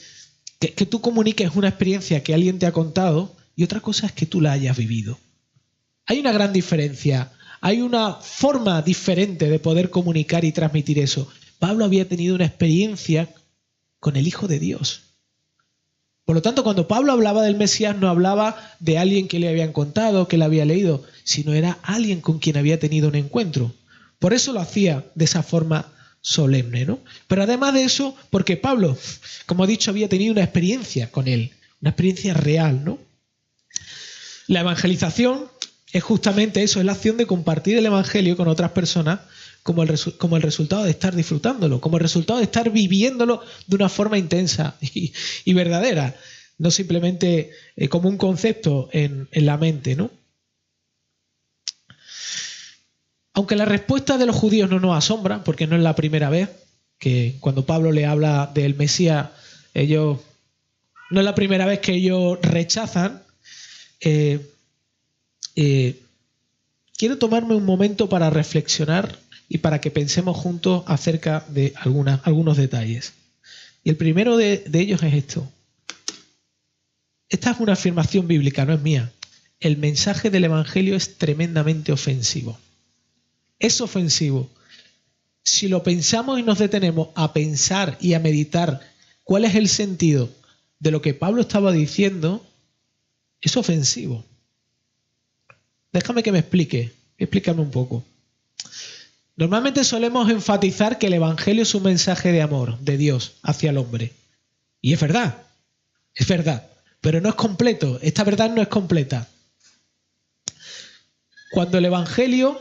tú comuniques una experiencia que alguien te ha contado y otra cosa es que tú la hayas vivido. Hay una gran diferencia. Hay una forma diferente de poder comunicar y transmitir eso. Pablo había tenido una experiencia con el Hijo de Dios. Por lo tanto, cuando Pablo hablaba del Mesías, no hablaba de alguien que le habían contado, que le había leído, sino era alguien con quien había tenido un encuentro. Por eso lo hacía de esa forma solemne, ¿no? Pero además de eso, porque Pablo, como he dicho, había tenido una experiencia con él, una experiencia real, ¿no? La evangelización es justamente eso, es la acción de compartir el Evangelio con otras personas como el resultado de estar disfrutándolo, como el resultado de estar viviéndolo de una forma intensa y verdadera, no simplemente como un concepto en la mente, ¿no? Aunque la respuesta de los judíos no nos asombra, porque no es la primera vez que cuando Pablo le habla del Mesías, no es la primera vez que ellos rechazan. Quiero tomarme un momento para reflexionar y para que pensemos juntos acerca de algunos detalles. Y el primero de ellos es esto. Esta es una afirmación bíblica, no es mía. El mensaje del Evangelio es tremendamente ofensivo. Es ofensivo. Si lo pensamos y nos detenemos a pensar y a meditar cuál es el sentido de lo que Pablo estaba diciendo, es ofensivo. Déjame que me explícame un poco. Normalmente solemos enfatizar que el Evangelio es un mensaje de amor de Dios hacia el hombre. Y es verdad, pero no es completo. Esta verdad no es completa. Cuando el Evangelio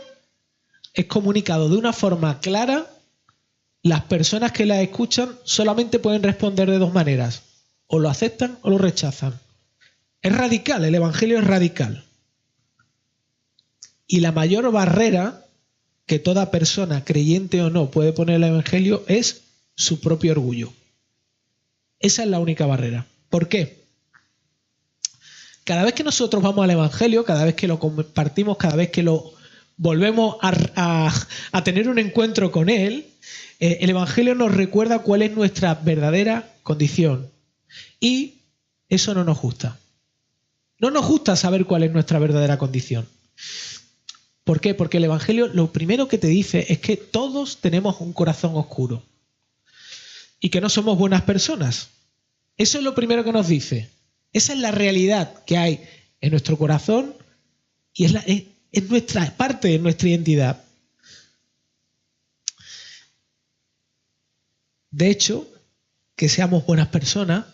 es comunicado de una forma clara, las personas que la escuchan solamente pueden responder de dos maneras. O lo aceptan o lo rechazan. Es radical, el Evangelio es radical. Y la mayor barrera que toda persona, creyente o no, puede poner al Evangelio es su propio orgullo. Esa es la única barrera. ¿Por qué? Cada vez que nosotros vamos al Evangelio, cada vez que lo compartimos, cada vez que lo volvemos a tener un encuentro con él, el Evangelio nos recuerda cuál es nuestra verdadera condición. Y eso no nos gusta. No nos gusta saber cuál es nuestra verdadera condición. ¿Por qué? Porque el Evangelio lo primero que te dice es que todos tenemos un corazón oscuro y que no somos buenas personas. Eso es lo primero que nos dice. Esa es la realidad que hay en nuestro corazón y es nuestra parte de nuestra identidad. De hecho, que seamos buenas personas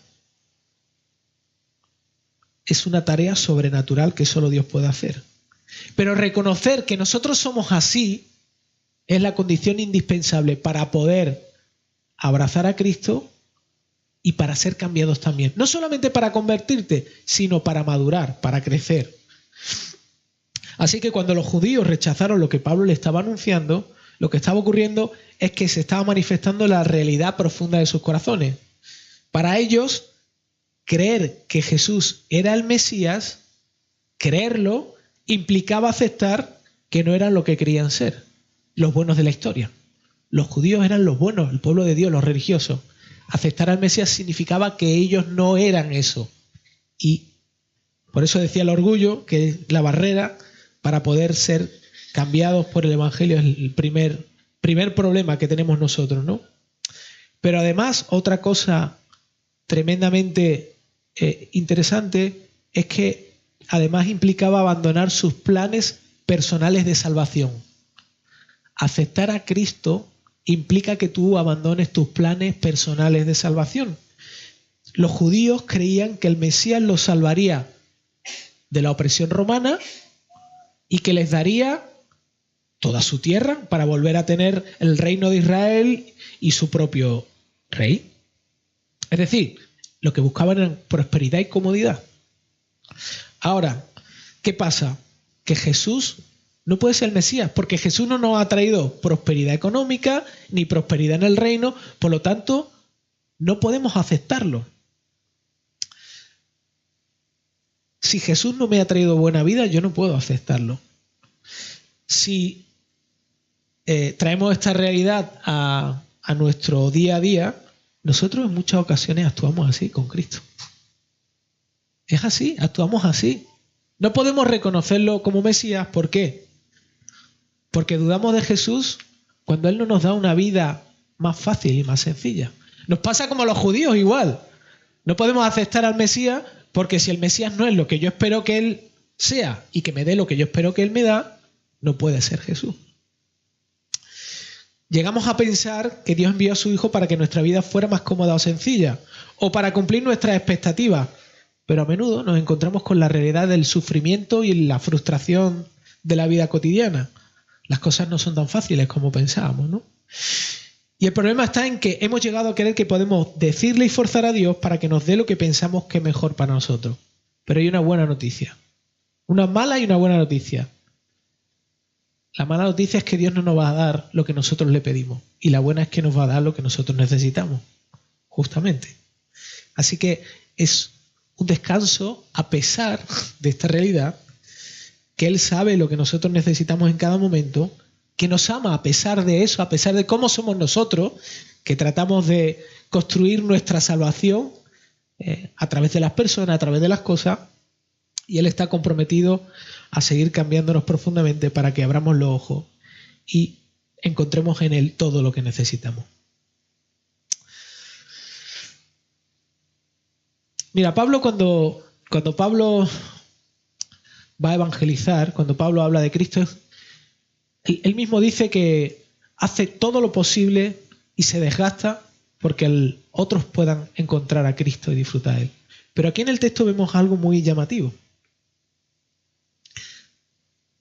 es una tarea sobrenatural que solo Dios puede hacer. Pero reconocer que nosotros somos así es la condición indispensable para poder abrazar a Cristo y para ser cambiados también. No solamente para convertirte, sino para madurar, para crecer. Así que cuando los judíos rechazaron lo que Pablo le estaba anunciando, lo que estaba ocurriendo es que se estaba manifestando la realidad profunda de sus corazones. Para ellos, creer que Jesús era el Mesías, creerlo, implicaba aceptar que no eran lo que creían ser, los buenos de la historia. Los judíos eran los buenos, el pueblo de Dios, los religiosos. Aceptar al Mesías significaba que ellos no eran eso. Y por eso decía el orgullo, que es la barrera para poder ser cambiados por el Evangelio, es el primer problema que tenemos nosotros, ¿no? Pero además, otra cosa tremendamente interesante es que además implicaba abandonar sus planes personales de salvación. Aceptar a Cristo implica que tú abandones tus planes personales de salvación. Los judíos creían que el Mesías los salvaría de la opresión romana y que les daría toda su tierra para volver a tener el reino de Israel y su propio rey. Es decir, lo que buscaban era prosperidad y comodidad. Ahora, ¿qué pasa? Que Jesús no puede ser el Mesías, porque Jesús no nos ha traído prosperidad económica ni prosperidad en el reino, por lo tanto, no podemos aceptarlo. Si Jesús no me ha traído buena vida, yo no puedo aceptarlo. Si traemos esta realidad a nuestro día a día, nosotros en muchas ocasiones actuamos así con Cristo. Es así, actuamos así. No podemos reconocerlo como Mesías. ¿Por qué? Porque dudamos de Jesús cuando Él no nos da una vida más fácil y más sencilla. Nos pasa como a los judíos igual. No podemos aceptar al Mesías porque si el Mesías no es lo que yo espero que Él sea y que me dé lo que yo espero que Él me da, no puede ser Jesús. Llegamos a pensar que Dios envió a su Hijo para que nuestra vida fuera más cómoda o sencilla, o para cumplir nuestras expectativas, pero a menudo nos encontramos con la realidad del sufrimiento y la frustración de la vida cotidiana. Las cosas no son tan fáciles como pensábamos, ¿no? Y el problema está en que hemos llegado a creer que podemos decirle y forzar a Dios para que nos dé lo que pensamos que es mejor para nosotros. Pero hay una buena noticia. Una mala y una buena noticia. La mala noticia es que Dios no nos va a dar lo que nosotros le pedimos. Y la buena es que nos va a dar lo que nosotros necesitamos. Justamente. Así que es un descanso a pesar de esta realidad, que Él sabe lo que nosotros necesitamos en cada momento, que nos ama a pesar de eso, a pesar de cómo somos nosotros, que tratamos de construir nuestra salvación a través de las personas, a través de las cosas, y Él está comprometido a seguir cambiándonos profundamente para que abramos los ojos y encontremos en Él todo lo que necesitamos. Mira, Pablo cuando Pablo va a evangelizar, cuando Pablo habla de Cristo, él mismo dice que hace todo lo posible y se desgasta porque otros puedan encontrar a Cristo y disfrutar de Él. Pero aquí en el texto vemos algo muy llamativo.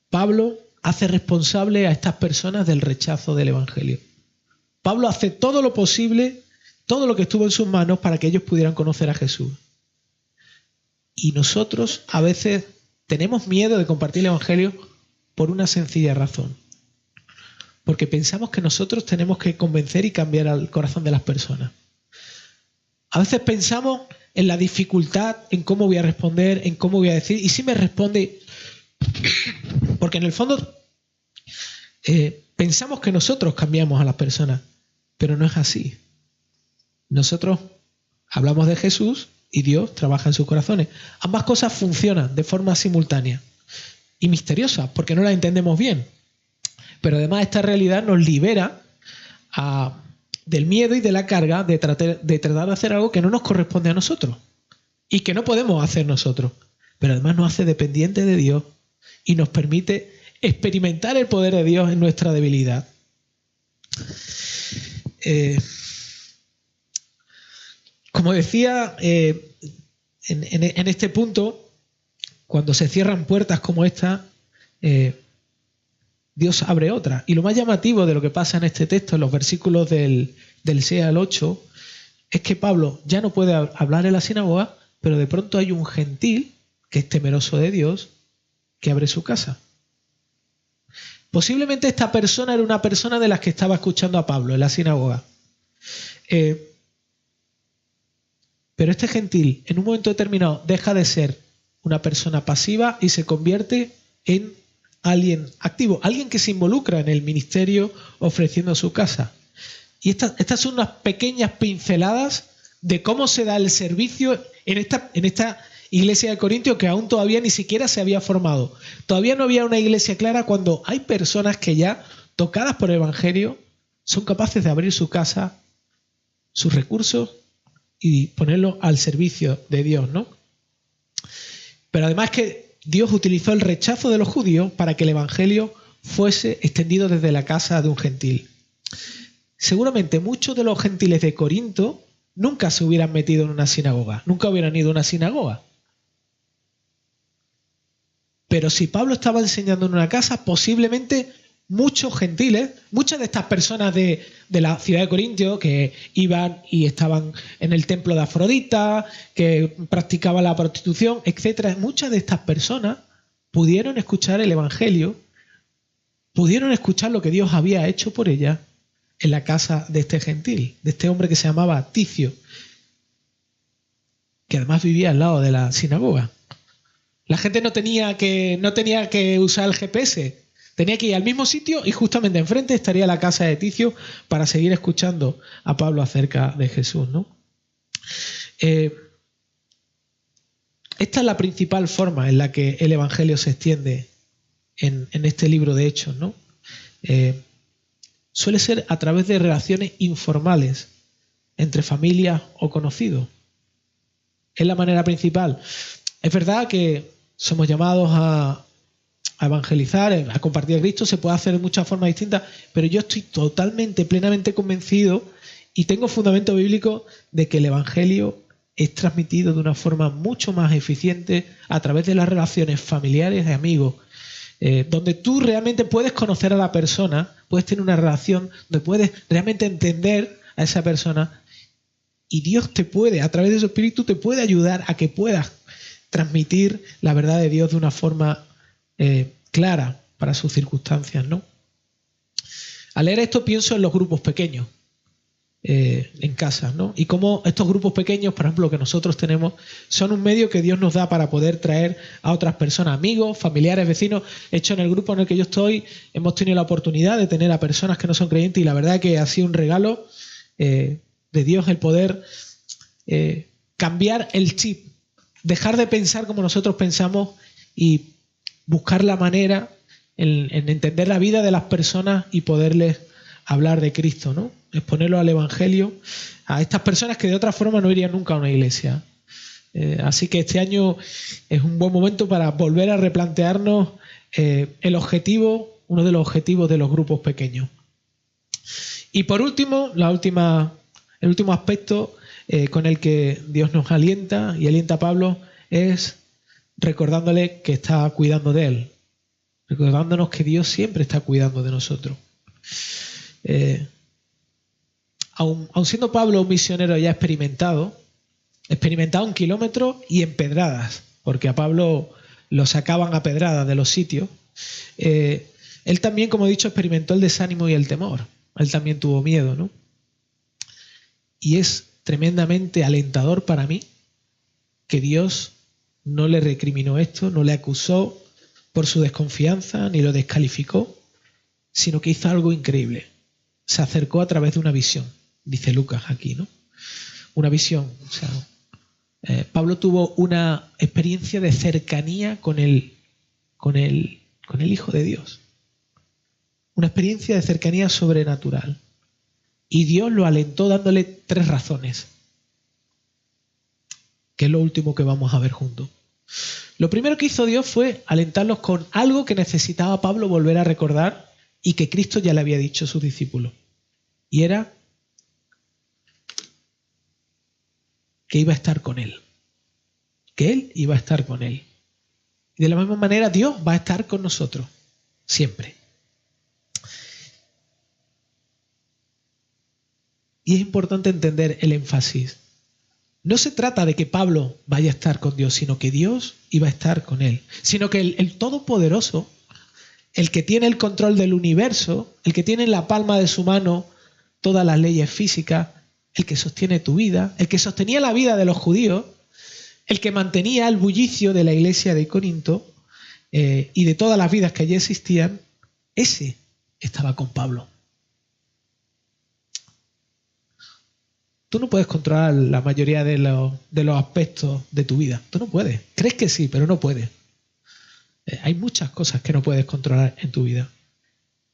Pablo hace responsable a estas personas del rechazo del Evangelio. Pablo hace todo lo posible, todo lo que estuvo en sus manos para que ellos pudieran conocer a Jesús. Y nosotros a veces tenemos miedo de compartir el Evangelio por una sencilla razón. Porque pensamos que nosotros tenemos que convencer y cambiar el corazón de las personas. A veces pensamos en la dificultad, en cómo voy a responder, en cómo voy a decir. Y si me responde, porque en el fondo pensamos que nosotros cambiamos a las personas, pero no es así. Nosotros hablamos de Jesús y Dios trabaja en sus corazones. Ambas cosas funcionan de forma simultánea y misteriosa, porque no las entendemos bien. Pero además esta realidad nos libera del miedo y de la carga de tratar de hacer algo que no nos corresponde a nosotros y que no podemos hacer nosotros. Pero además nos hace dependientes de Dios y nos permite experimentar el poder de Dios en nuestra debilidad. Como decía, en este punto, cuando se cierran puertas como esta, Dios abre otra. Y lo más llamativo de lo que pasa en este texto, en los versículos del 6 al 8, es que Pablo ya no puede hablar en la sinagoga, pero de pronto hay un gentil que es temeroso de Dios que abre su casa. Posiblemente esta persona era una persona de las que estaba escuchando a Pablo en la sinagoga. Pero este gentil, en un momento determinado, deja de ser una persona pasiva y se convierte en alguien activo, alguien que se involucra en el ministerio ofreciendo su casa. Y estas son unas pequeñas pinceladas de cómo se da el servicio en esta iglesia de Corintios, que aún todavía ni siquiera se había formado. Todavía no había una iglesia clara, cuando hay personas que ya, tocadas por el Evangelio, son capaces de abrir su casa, sus recursos y ponerlos al servicio de Dios, ¿no? Pero además que Dios utilizó el rechazo de los judíos para que el Evangelio fuese extendido desde la casa de un gentil. Seguramente muchos de los gentiles de Corinto nunca se hubieran metido en una sinagoga, nunca hubieran ido a una sinagoga. Pero si Pablo estaba enseñando en una casa, posiblemente muchos gentiles, muchas de estas personas de la ciudad de Corintio que iban y estaban en el templo de Afrodita, que practicaban la prostitución, etcétera, muchas de estas personas pudieron escuchar el Evangelio, pudieron escuchar lo que Dios había hecho por ellas en la casa de este gentil, de este hombre que se llamaba Ticio, que además vivía al lado de la sinagoga. La gente no tenía que usar el GPS, tenía que ir al mismo sitio y justamente enfrente estaría la casa de Ticio para seguir escuchando a Pablo acerca de Jesús, ¿no? Esta es la principal forma en la que el Evangelio se extiende en este libro de Hechos, ¿no? Suele ser a través de relaciones informales entre familias o conocidos. Es la manera principal. Es verdad que somos llamados a evangelizar, a compartir a Cristo, se puede hacer de muchas formas distintas, pero yo estoy totalmente, plenamente convencido y tengo fundamento bíblico de que el Evangelio es transmitido de una forma mucho más eficiente a través de las relaciones familiares y amigos, donde tú realmente puedes conocer a la persona, puedes tener una relación, donde puedes realmente entender a esa persona y Dios te puede, a través de su Espíritu, te puede ayudar a que puedas transmitir la verdad de Dios de una forma clara para sus circunstancias, ¿no? Al leer esto pienso en los grupos pequeños en casa, ¿no? Y cómo estos grupos pequeños, por ejemplo, que nosotros tenemos, son un medio que Dios nos da para poder traer a otras personas, amigos, familiares, vecinos. De hecho, en el grupo en el que yo estoy hemos tenido la oportunidad de tener a personas que no son creyentes y la verdad que ha sido un regalo de Dios el poder cambiar el chip, dejar de pensar como nosotros pensamos y buscar la manera en entender la vida de las personas y poderles hablar de Cristo, ¿no? Exponerlo al Evangelio a estas personas que de otra forma no irían nunca a una iglesia. Así que este año es un buen momento para volver a replantearnos el objetivo, uno de los objetivos de los grupos pequeños. Y por último, el último aspecto con el que Dios nos alienta y alienta a Pablo es recordándole que está cuidando de él. recordándonos que Dios siempre está cuidando de nosotros. Aun siendo Pablo un misionero ya experimentado en kilómetros y en pedradas, porque a Pablo lo sacaban a pedradas de los sitios, él también, como he dicho, experimentó el desánimo y el temor. Él también tuvo miedo, ¿no? Y es tremendamente alentador para mí que Dios no le recriminó esto, no le acusó por su desconfianza, ni lo descalificó, sino que hizo algo increíble. Se acercó a través de una visión, dice Lucas aquí, ¿no? Una visión. O sea, Pablo tuvo una experiencia de cercanía con el Hijo de Dios. Una experiencia de cercanía sobrenatural. Y Dios lo alentó dándole 3 razones, que es lo último que vamos a ver juntos. Lo primero que hizo Dios fue alentarlos con algo que necesitaba Pablo volver a recordar y que Cristo ya le había dicho a sus discípulos. Y era que iba a estar con él. Que él iba a estar con él. Y de la misma manera Dios va a estar con nosotros, siempre. Y es importante entender el énfasis. No se trata de que Pablo vaya a estar con Dios, sino que Dios iba a estar con él. Sino que el Todopoderoso, el que tiene el control del universo, el que tiene en la palma de su mano todas las leyes físicas, el que sostiene tu vida, el que sostenía la vida de los judíos, el que mantenía el bullicio de la iglesia de Corinto y de todas las vidas que allí existían, ese estaba con Pablo. Tú no puedes controlar la mayoría de los aspectos de tu vida. Tú no puedes. Crees que sí, pero no puedes. Hay muchas cosas que no puedes controlar en tu vida.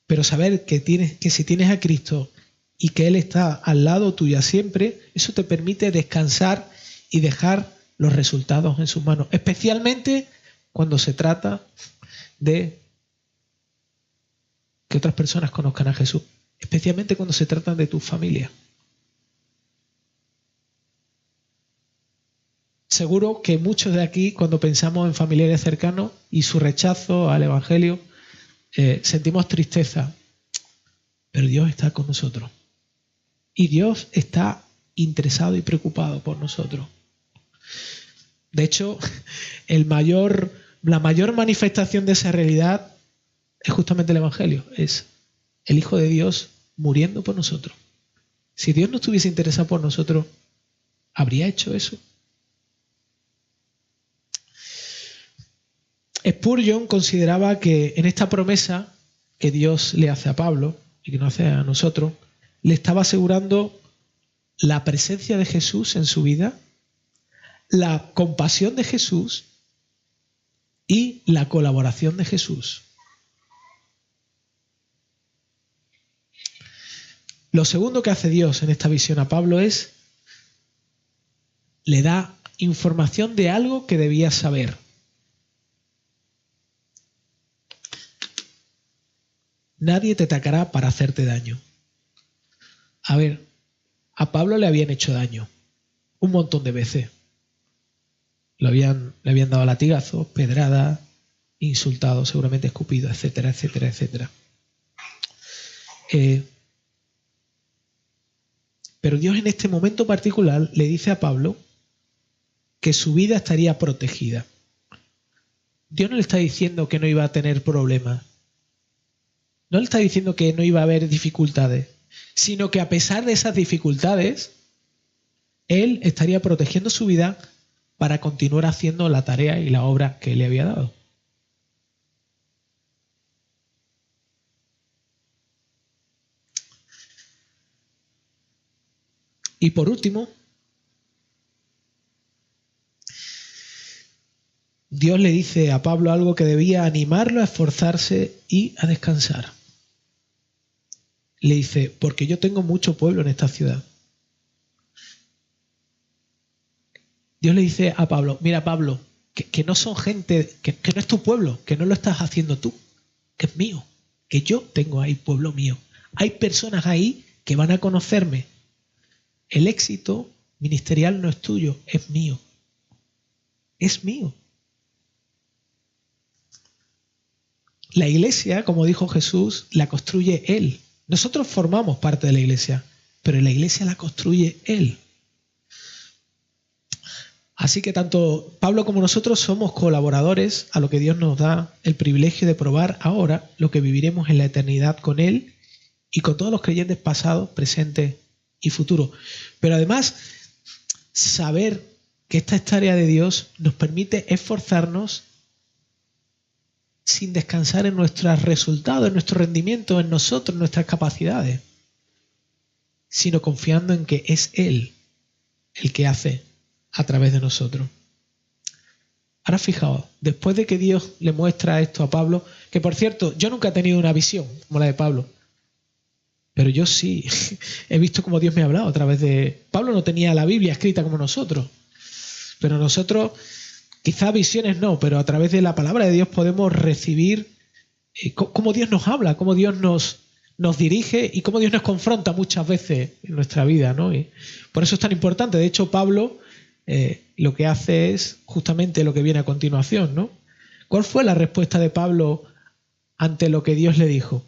Pero saber que si tienes a Cristo y que Él está al lado tuyo siempre, eso te permite descansar y dejar los resultados en sus manos. Especialmente cuando se trata de que otras personas conozcan a Jesús. Especialmente cuando se trata de tu familia. Seguro que muchos de aquí, cuando pensamos en familiares cercanos y su rechazo al Evangelio, sentimos tristeza. Pero Dios está con nosotros. Y Dios está interesado y preocupado por nosotros. De hecho, la mayor manifestación de esa realidad es justamente el Evangelio. Es el Hijo de Dios muriendo por nosotros. Si Dios no estuviese interesado por nosotros, ¿habría hecho eso? Spurgeon consideraba que en esta promesa que Dios le hace a Pablo y que nos hace a nosotros, le estaba asegurando la presencia de Jesús en su vida, la compasión de Jesús y la colaboración de Jesús. Lo segundo que hace Dios en esta visión a Pablo es le da información de algo que debía saber. Nadie te atacará para hacerte daño. A ver, a Pablo le habían hecho daño un montón de veces. Le habían dado latigazos, pedradas, insultado, seguramente escupido, etcétera, etcétera, etcétera. Pero Dios en este momento particular le dice a Pablo que su vida estaría protegida. Dios no le está diciendo que no iba a tener problemas. No le está diciendo que no iba a haber dificultades, sino que a pesar de esas dificultades, Él estaría protegiendo su vida para continuar haciendo la tarea y la obra que Él le había dado. Y por último, Dios le dice a Pablo algo que debía animarlo a esforzarse y a descansar. Le dice, porque yo tengo mucho pueblo en esta ciudad. Dios le dice a Pablo, mira Pablo, que no son gente, que no es tu pueblo, que no lo estás haciendo tú, que es mío, que yo tengo ahí pueblo mío. Hay personas ahí que van a conocerme. El éxito ministerial no es tuyo, es mío. Es mío. la iglesia, como dijo Jesús, la construye Él. Nosotros formamos parte de la iglesia, pero la iglesia la construye Él. Así que tanto Pablo como nosotros somos colaboradores a lo que Dios nos da el privilegio de probar ahora lo que viviremos en la eternidad con Él y con todos los creyentes pasados, presentes y futuros. Pero además, saber que esta es tarea de Dios nos permite esforzarnos sin descansar en nuestros resultados, en nuestro rendimiento, en nosotros, en nuestras capacidades, sino confiando en que es Él el que hace a través de nosotros. Ahora fijaos, después de que Dios le muestra esto a Pablo, que por cierto, yo nunca he tenido una visión como la de Pablo, pero yo sí he visto cómo Dios me ha hablado a través de... Pablo no tenía la Biblia escrita como nosotros, pero nosotros, quizá visiones no, pero a través de la palabra de Dios podemos recibir cómo Dios nos habla, cómo Dios nos dirige y cómo Dios nos confronta muchas veces en nuestra vida, ¿no? Y por eso es tan importante. De hecho, Pablo lo que hace es justamente lo que viene a continuación, ¿no? ¿Cuál fue la respuesta de Pablo ante lo que Dios le dijo?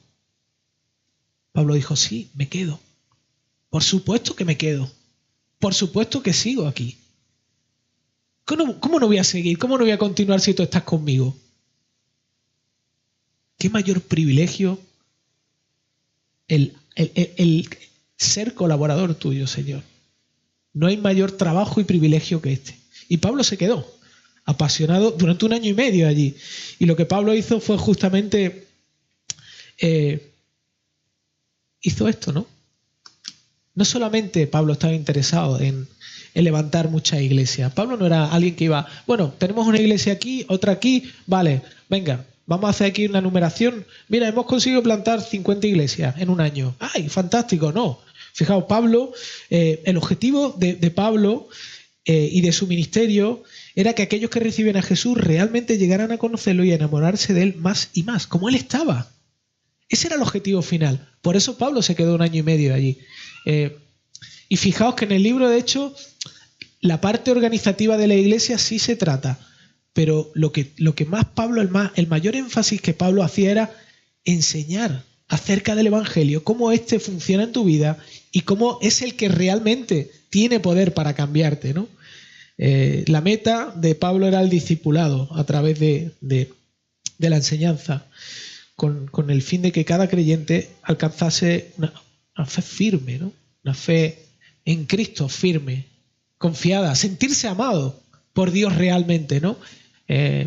Pablo dijo, sí, me quedo. Por supuesto que me quedo. Por supuesto que sigo aquí. ¿Cómo no voy a seguir? ¿Cómo no voy a continuar si tú estás conmigo? ¿Qué mayor privilegio el ser colaborador tuyo, Señor? No hay mayor trabajo y privilegio que este. Y Pablo se quedó apasionado durante 1 año y medio allí. Y lo que Pablo hizo fue justamente... hizo esto, ¿no? No solamente Pablo estaba interesado en levantar muchas iglesias. Pablo no era alguien que iba, bueno, tenemos una iglesia aquí, otra aquí, vale, venga, vamos a hacer aquí una numeración. Mira, hemos conseguido plantar 50 iglesias en 1 año. ¡Ay, fantástico! No. Fijaos, Pablo, el objetivo de Pablo y de su ministerio era que aquellos que reciben a Jesús realmente llegaran a conocerlo y a enamorarse de él más y más, como él estaba. Ese era el objetivo final. Por eso Pablo se quedó 1 año y medio allí. Y fijaos que en el libro, de hecho, la parte organizativa de la iglesia sí se trata, pero lo que más Pablo, el mayor énfasis que Pablo hacía era enseñar acerca del Evangelio, cómo éste funciona en tu vida y cómo es el que realmente tiene poder para cambiarte, ¿no? La meta de Pablo era el discipulado a través de la enseñanza, con el fin de que cada creyente alcanzase una fe firme, ¿no? Una fe en Cristo firme, confiada, sentirse amado por Dios realmente, ¿no?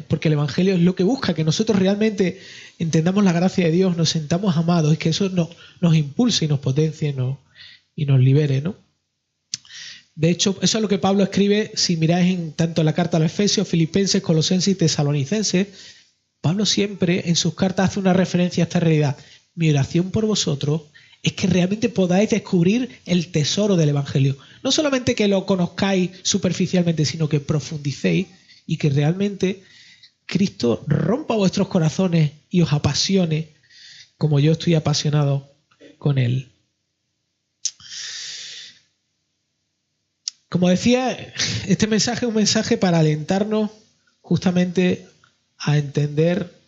Porque el Evangelio es lo que busca, que nosotros realmente entendamos la gracia de Dios, nos sentamos amados, y que eso nos impulse y nos potencie y nos libere, ¿no? De hecho, eso es lo que Pablo escribe, si miráis en tanto la carta a los Efesios, Filipenses, Colosenses y Tesalonicenses. Pablo siempre en sus cartas hace una referencia a esta realidad. Mi oración por vosotros es que realmente podáis descubrir el tesoro del Evangelio. No solamente que lo conozcáis superficialmente, sino que profundicéis y que realmente Cristo rompa vuestros corazones y os apasione como yo estoy apasionado con Él. Como decía, este mensaje es un mensaje para alentarnos justamente a entender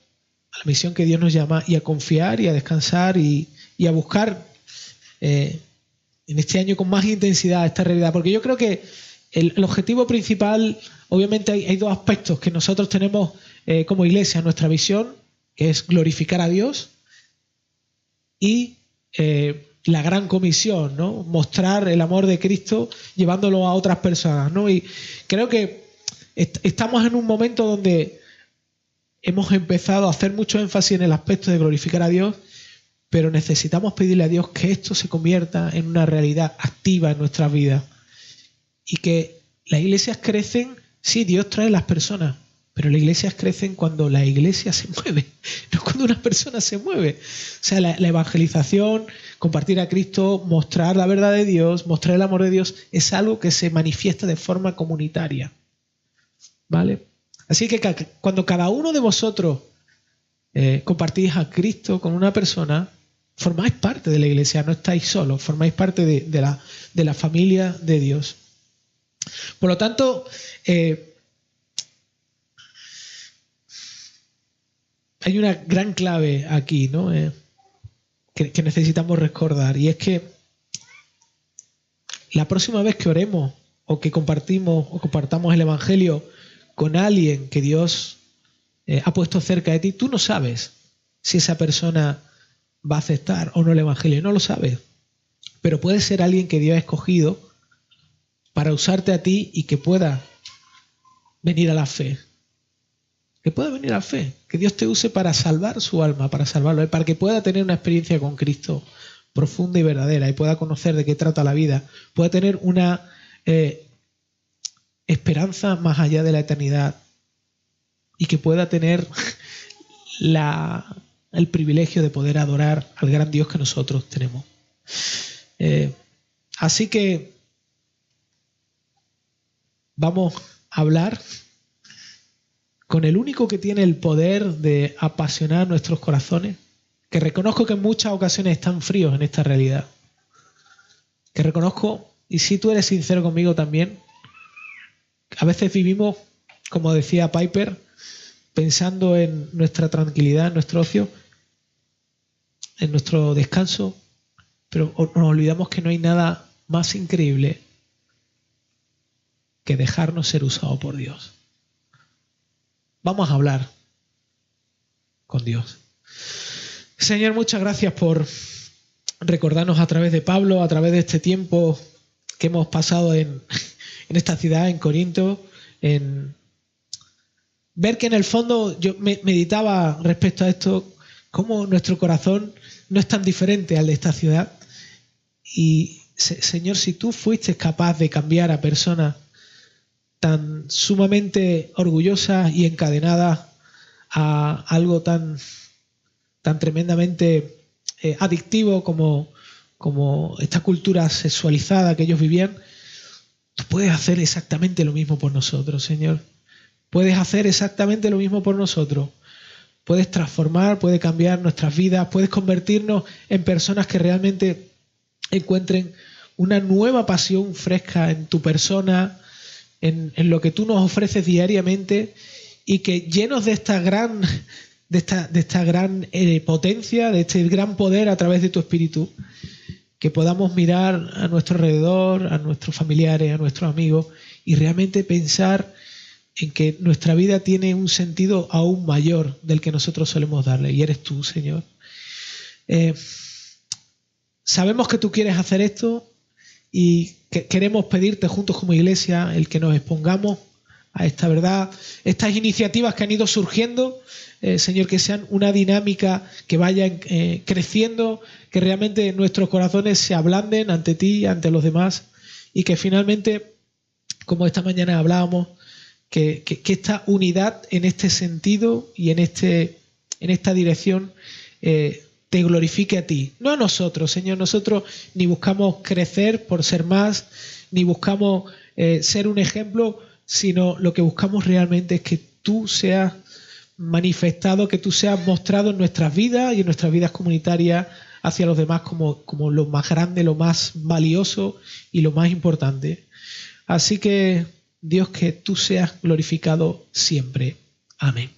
la misión que Dios nos llama y a confiar y a descansar y a buscar en este año con más intensidad esta realidad. Porque yo creo que el objetivo principal, obviamente hay 2 aspectos que nosotros tenemos como iglesia, nuestra visión, que es glorificar a Dios, y la gran comisión, ¿no? Mostrar el amor de Cristo llevándolo a otras personas, ¿no? Y creo que estamos en un momento donde hemos empezado a hacer mucho énfasis en el aspecto de glorificar a Dios, pero necesitamos pedirle a Dios que esto se convierta en una realidad activa en nuestras vidas. Y que las iglesias crecen, sí, Dios trae las personas, pero las iglesias crecen cuando la iglesia se mueve, no cuando una persona se mueve. O sea, la evangelización, compartir a Cristo, mostrar la verdad de Dios, mostrar el amor de Dios, es algo que se manifiesta de forma comunitaria. ¿Vale? Así que cuando cada uno de vosotros compartís a Cristo con una persona, formáis parte de la iglesia, no estáis solos, formáis parte de la familia de Dios. Por lo tanto, hay una gran clave aquí, ¿no? Que necesitamos recordar, y es que la próxima vez que oremos o que compartamos el Evangelio con alguien que Dios ha puesto cerca de ti, tú no sabes si esa persona va a aceptar o no el Evangelio, no lo sabes. Pero puede ser alguien que Dios ha escogido para usarte a ti y que pueda venir a la fe. Que pueda venir a la fe. Que Dios te use para salvar su alma, para salvarlo, para que pueda tener una experiencia con Cristo profunda y verdadera y pueda conocer de qué trata la vida. Pueda tener una esperanza más allá de la eternidad y que pueda tener el privilegio de poder adorar al gran Dios que nosotros tenemos. Así que vamos a hablar con el único que tiene el poder de apasionar nuestros corazones, que reconozco que en muchas ocasiones están fríos en esta realidad, que reconozco, y si tú eres sincero conmigo también, a veces vivimos, como decía Piper, pensando en nuestra tranquilidad, en nuestro ocio, en nuestro descanso, pero nos olvidamos que no hay nada más increíble que dejarnos ser usado por Dios. Vamos a hablar con Dios. Señor, muchas gracias por recordarnos a través de Pablo, a través de este tiempo que hemos pasado en esta ciudad, en Corinto, en ver que en el fondo yo meditaba respecto a esto, cómo nuestro corazón no es tan diferente al de esta ciudad. Y Señor, si tú fuiste capaz de cambiar a personas tan sumamente orgullosas y encadenadas a algo tan tremendamente adictivo como esta cultura sexualizada que ellos vivían, tú puedes hacer exactamente lo mismo por nosotros, Señor. Puedes hacer exactamente lo mismo por nosotros. Puedes transformar, puedes cambiar nuestras vidas, puedes convertirnos en personas que realmente encuentren una nueva pasión fresca en tu persona, en lo que tú nos ofreces diariamente, y que llenos de esta gran potencia, de este gran poder a través de tu Espíritu, que podamos mirar a nuestro alrededor, a nuestros familiares, a nuestros amigos, y realmente pensar en que nuestra vida tiene un sentido aún mayor del que nosotros solemos darle, y eres tú, Señor. Sabemos que tú quieres hacer esto y que queremos pedirte juntos como iglesia el que nos expongamos a esta verdad, estas iniciativas que han ido surgiendo, Señor, que sean una dinámica que vaya creciendo, que realmente nuestros corazones se ablanden ante ti, ante los demás, y que finalmente, como esta mañana hablábamos, que esta unidad en este sentido y en esta dirección te glorifique a ti, no a nosotros, Señor. Nosotros ni buscamos crecer por ser más, ni buscamos ser un ejemplo, sino lo que buscamos realmente es que tú seas manifestado, que tú seas mostrado en nuestras vidas y en nuestras vidas comunitarias hacia los demás como lo más grande, lo más valioso y lo más importante. Así que, Dios, que tú seas glorificado siempre. Amén.